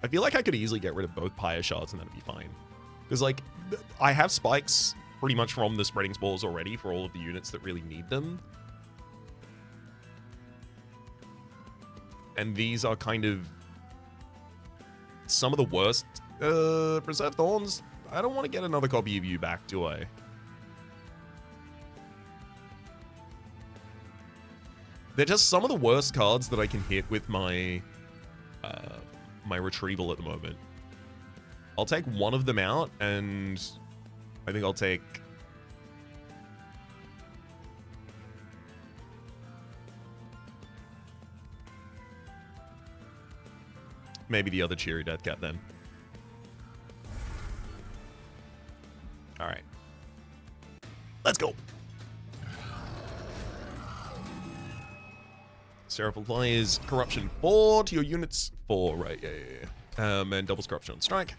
I feel like I could easily get rid of both Pyre Shards and that'd be fine. Because, like, I have spikes pretty much from the Spreading Spores already for all of the units that really need them. And these are kind of some of the worst. Preserve Thorns. I don't want to get another copy of you back, do I? They're just some of the worst cards that I can hit with my my retrieval at the moment. I'll take one of them out, and I think I'll take... maybe the other Cheery Deathcap then. Alright. Let's go! Seraph applies Corruption 4 to your units. 4, right, yeah. And doubles Corruption on strike.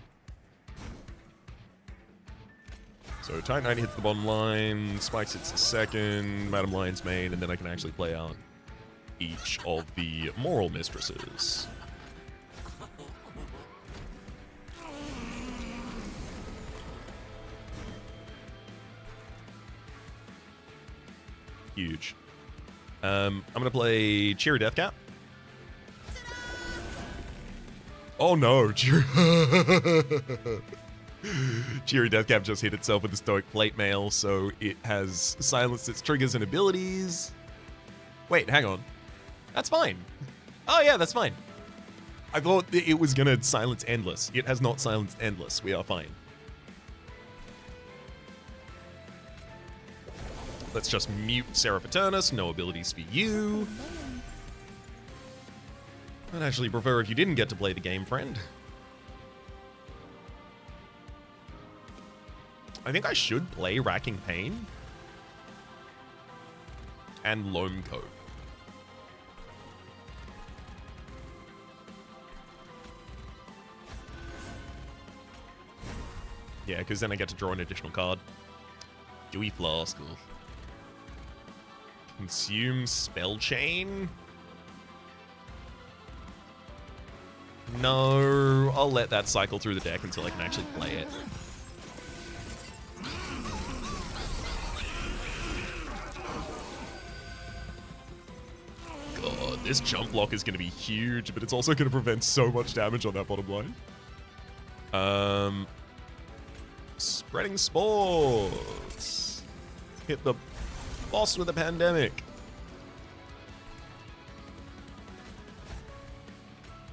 So Titan Knight hits the bottom line, Spikes hits the second, Madam Lionsmane, and then I can actually play out each of the Morel Mistresses. Huge. I'm gonna play Cheery Deathcap. Oh no, Cheery Deathcap just hit itself with the Stoic Plate Mail, so it has silenced its triggers and abilities. Wait, hang on. That's fine. Oh yeah, that's fine. I thought it was gonna silence Endless. It has not silenced Endless. We are fine. Let's just mute Seraph Eternus. No abilities for you. I'd actually prefer if you didn't get to play the game, friend. I think I should play Racking Pain and Loam Coat. Yeah, because then I get to draw an additional card. Dewy Flask. Consume Spell Chain? No, I'll let that cycle through the deck until I can actually play it. God, this jump block is going to be huge, but it's also going to prevent so much damage on that bottom line. Spreading Spores. Hit the boss with a pandemic.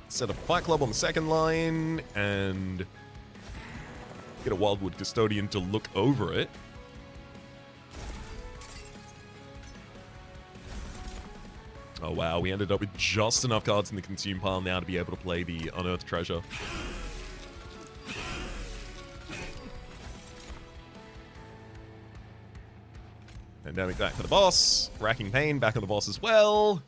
Set a Fight Club on the second line and get a Wildwood Custodian to look over it. Oh wow, we ended up with just enough cards in the consume pile now to be able to play the Unearthed Treasure. Pandemic back for the boss. Racking Pain back on the boss as well.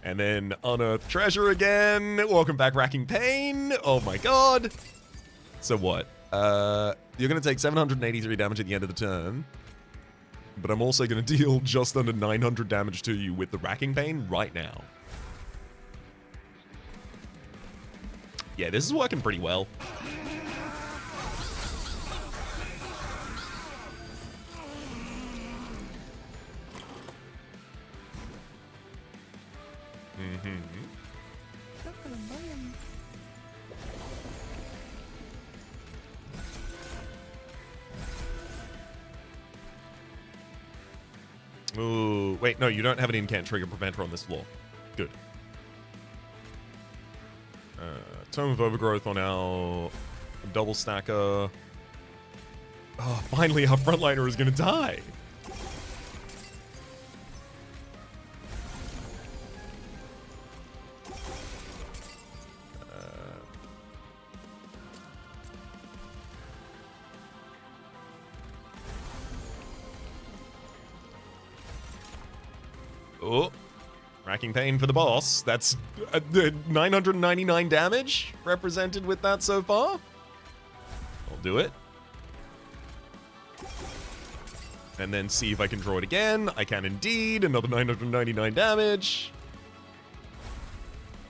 And then Unearthed Treasure again. Welcome back, Racking Pain. Oh my god. So what? You're going to take 783 damage at the end of the turn. But I'm also going to deal just under 900 damage to you with the Racking Pain right now. Yeah, this is working pretty well. Ooh, wait, no, you don't have an incant trigger preventer on this floor. Good. Tome of Overgrowth on our double stacker. Oh, finally our frontliner is going to die. Oh, Racking Pain for the boss. That's 999 damage represented with that so far. I'll do it. And then see if I can draw it again. I can indeed. Another 999 damage.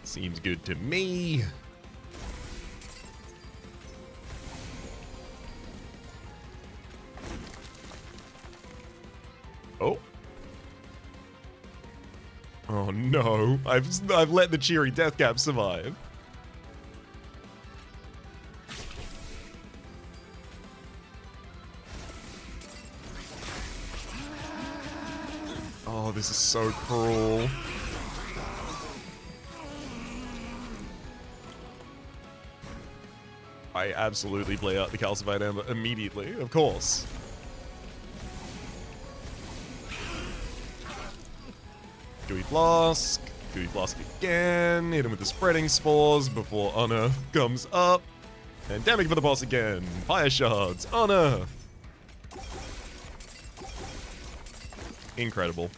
Seems good to me. Oh. Oh no, I've let the Cheery Deathcap survive. this is so cruel. I absolutely play out the Calcified Ember immediately, of course. Gooey Flask. Gooey Flask again. Hit him with the Spreading Spores before Unearth comes up. And damage for the boss again. Fire Shards. Unearth. Incredible.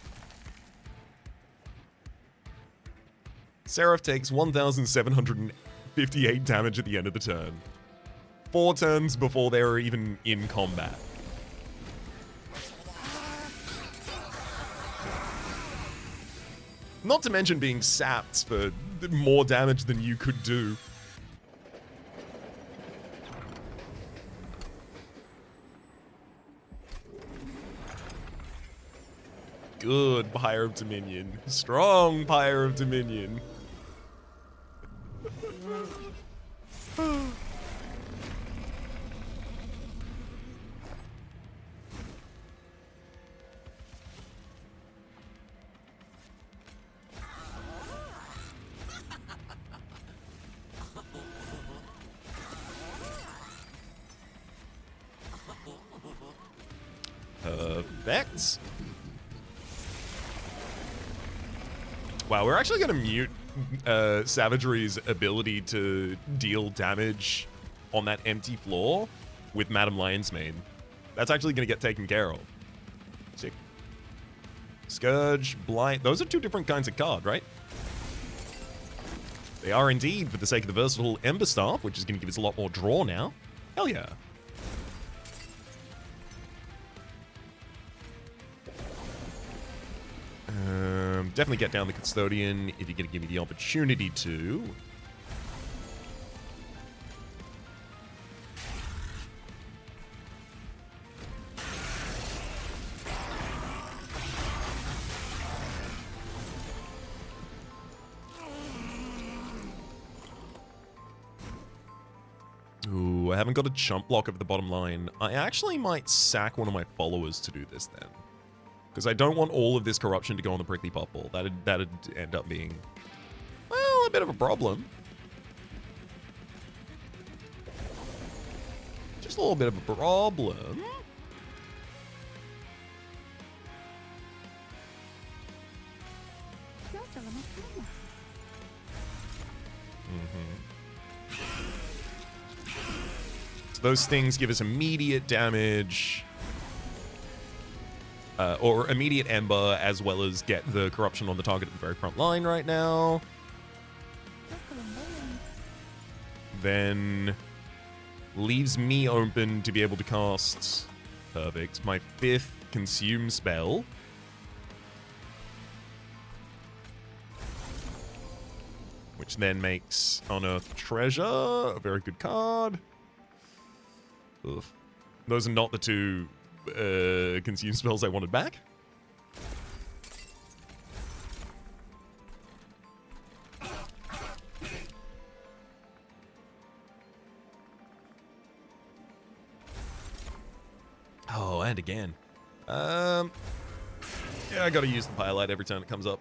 Seraph takes 1,758 damage at the end of the turn. 4 turns before they were even in combat. Not to mention being sapped for more damage than you could do. Good Pyre of Dominion. Strong Pyre of Dominion. Perfect. Wow, we're actually going to mute Savagery's ability to deal damage on that empty floor with Madam Lionsmane. That's actually going to get taken care of. Sick. Scourge, Blight. Those are 2 different kinds of card, right? They are indeed, for the sake of the versatile Ember Staff, which is going to give us a lot more draw now. Hell yeah. Definitely get down the Custodian if you're going to give me the opportunity to. Ooh, I haven't got a chump block over the bottom line. I actually might sack one of my followers to do this then. Because I don't want all of this corruption to go on the Prickly Puffball. That'd end up being, well, a bit of a problem. Just a little bit of a problem. So those things give us immediate damage. Or immediate Ember, as well as get the corruption on the target at the very front line right now. Then leaves me open to be able to cast, perfect, my 5th Consume spell. Which then makes Unearth Treasure a very good card. Oof. Those are not the 2 consume spells I wanted back. Oh, and again. Yeah, I gotta use the Pyrelight every time it comes up.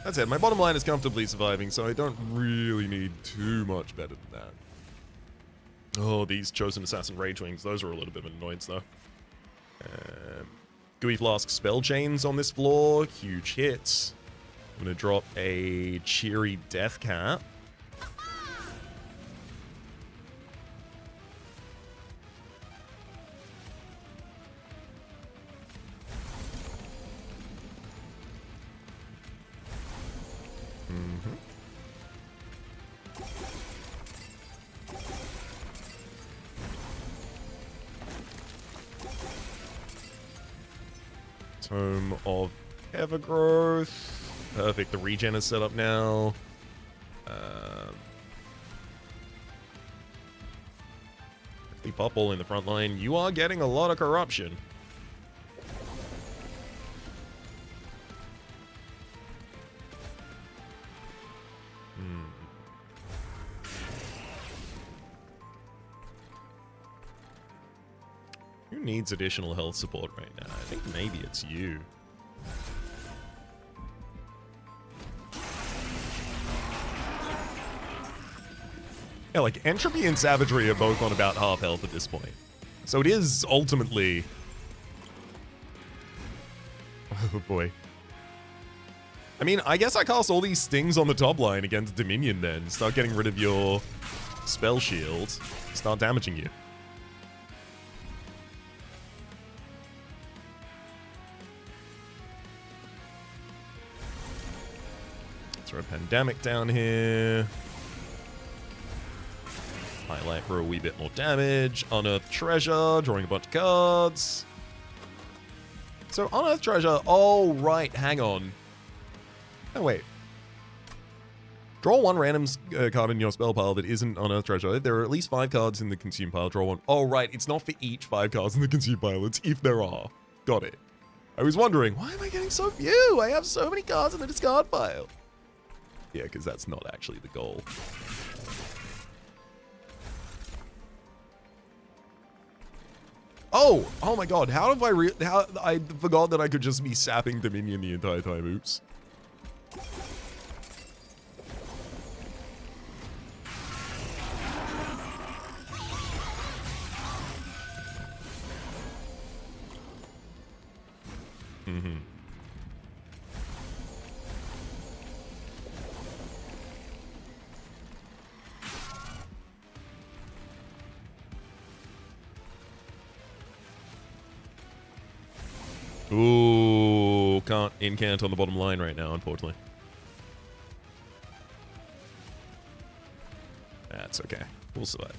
That's it. My bottom line is comfortably surviving, so I don't really need too much better than that. Oh, these Chosen Assassin Rage Wings. Those are a little bit of an annoyance, though. Gooey Flask Spell Chains on this floor. Huge hits. I'm going to drop a Cheery Death Cap. Tome of Evergrowth. Perfect, the regen is set up now. The Puffball in the front line. You are getting a lot of corruption. Who needs additional health support right now? I think maybe it's you. Yeah, like, Entropy and Savagery are both on about half health at this point. So it is ultimately... Oh boy. I mean, I guess I cast all these stings on the top line against Dominion then. Start getting rid of your spell shield. Start damaging you. Throw a Pandemic down here. Highlight for a wee bit more damage. Unearth Treasure, drawing a bunch of cards. So, Unearth Treasure, oh, right, hang on. Oh, wait. Draw one random card in your spell pile that isn't Unearth Treasure. If there are at least 5 cards in the consume pile, draw one. Oh, right, it's not for each 5 cards in the consume pile, it's if there are. Got it. I was wondering, why am I getting so few? I have so many cards in the discard pile. Yeah, because that's not actually the goal. Oh my god, how have I forgot that I could just be sapping Dominion the entire time, oops. Ooh, can't incant on the bottom line right now, unfortunately. That's okay. We'll survive.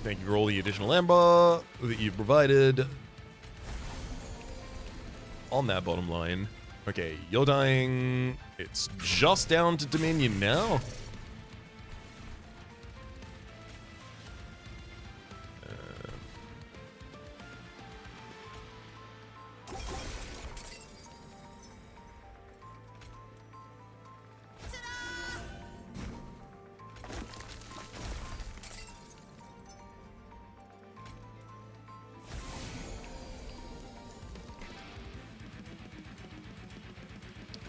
Thank you for all the additional amber that you've provided. On that bottom line. Okay, you're dying. It's just down to Dominion now.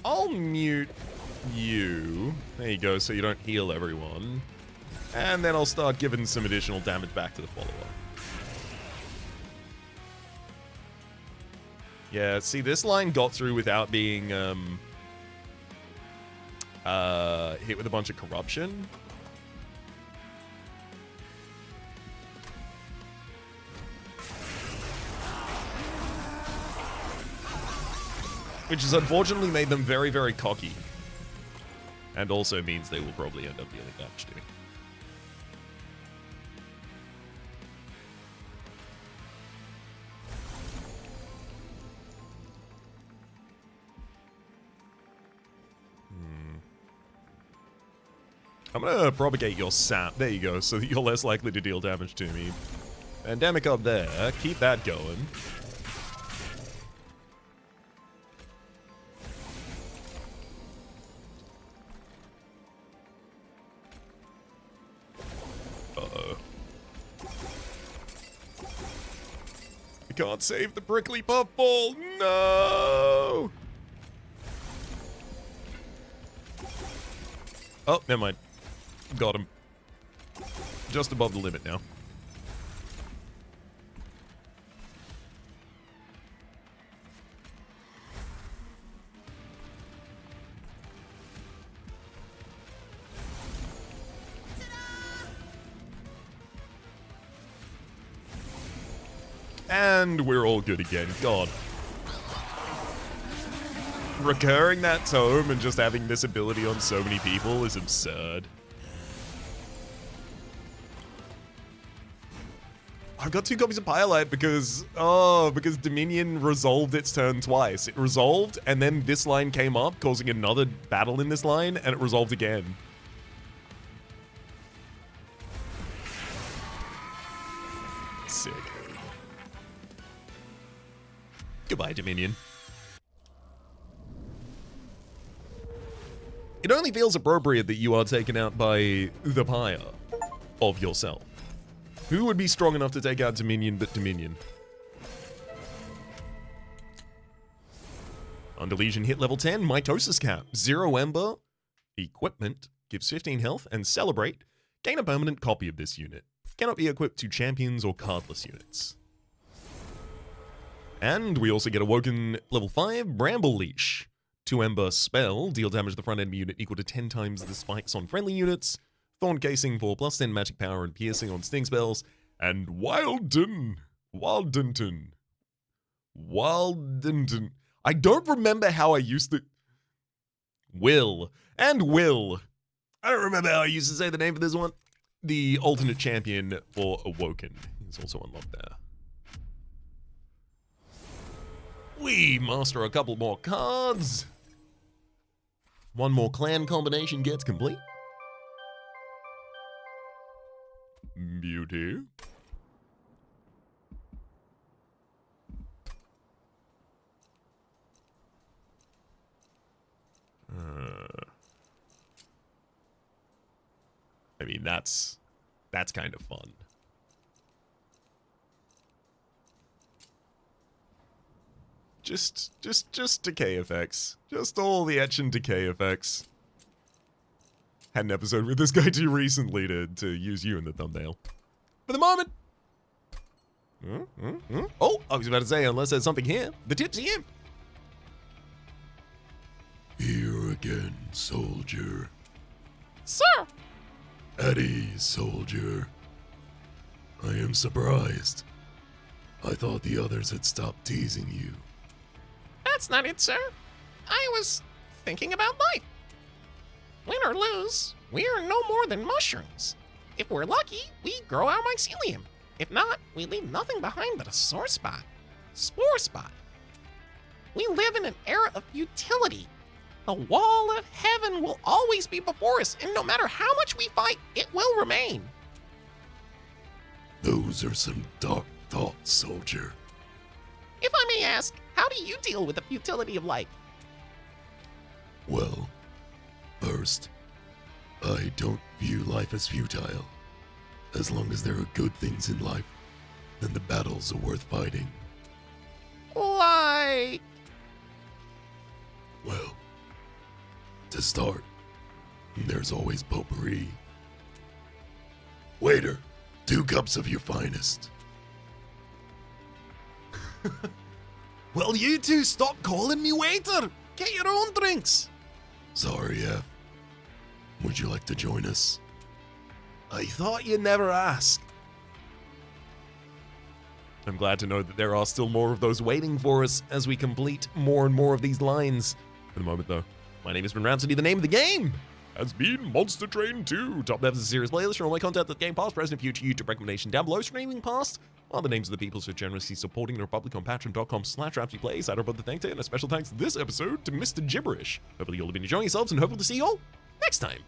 I'll mute you. There you go, so you don't heal everyone. And then I'll start giving some additional damage back to the follower. Yeah, see, this line got through without being hit with a bunch of corruption. Which has unfortunately made them very, very cocky. And also means they will probably end up dealing damage to me. I'm gonna propagate your sap. There you go, so that you're less likely to deal damage to me. Pandemic up there. Keep that going. I can't save the prickly puffball. No! Oh, never mind. Got him. Just above the limit now. And we're all good again. God. Recurring that tome and just having this ability on so many people is absurd. I've got 2 copies of Pyrelight because Dominion resolved its turn twice. It resolved, and then this line came up, causing another battle in this line, and it resolved again. Sick. Goodbye, Dominion. It only feels appropriate that you are taken out by the pyre of yourself. Who would be strong enough to take out Dominion but Dominion? Under Legion hit level 10, Mitosis Cap, 0 Ember, Equipment, gives 15 health, and Celebrate, gain a permanent copy of this unit. Cannot be equipped to champions or cardless units. And we also get Awoken level 5, Bramble Leash. 2 Ember spell, deal damage to the front enemy unit equal to 10 times the spikes on friendly units. Thorn Casing for plus 10 magic power and piercing on sting spells. And Wildenton. I don't remember how I used it. Will. I don't remember how I used to say the name for this one. The alternate champion for Awoken is also unlocked there. We master a couple more cards. One more clan combination gets complete. Beauty. I mean, that's kind of fun. Just decay effects. Just all the etch and decay effects. Had an episode with this guy too recently to use you in the thumbnail. For the moment. Oh, I was about to say, unless there's something here. The Tipsy Imp. Here again, soldier. Sir! At ease, soldier. I am surprised. I thought the others had stopped teasing you. That's not it, sir. I was thinking about life. Win or lose, we are no more than mushrooms. If we're lucky, we grow our mycelium. If not, we leave nothing behind but a sore spot. Spore spot. We live in an era of futility. The wall of heaven will always be before us, and no matter how much we fight, it will remain. Those are some dark thoughts, soldier. If I may ask, how do you deal with the futility of life? Well, first, I don't view life as futile. As long as there are good things in life, then the battles are worth fighting. Like... Well, to start, there's always potpourri. Waiter, 2 cups of your finest. Well, you two stop calling me waiter. Get your own drinks. Sorry, F. Would you like to join us? I thought you'd never ask. I'm glad to know that there are still more of those waiting for us as we complete more and more of these lines. For the moment, though, my name has been Rhapsody. The name of the game has been Monster Train 2. Top Devs is a serious playlist for all my content at Game Pass, present, future YouTube recommendation down below. Streaming past are the names of the people so generously supporting the Republic on patreon.com/RhapsodyPlays. I'd rather thank you, and a special thanks this episode to Mr. Gibberish. Hopefully you'll have been enjoying yourselves, and hopefully to see you all next time.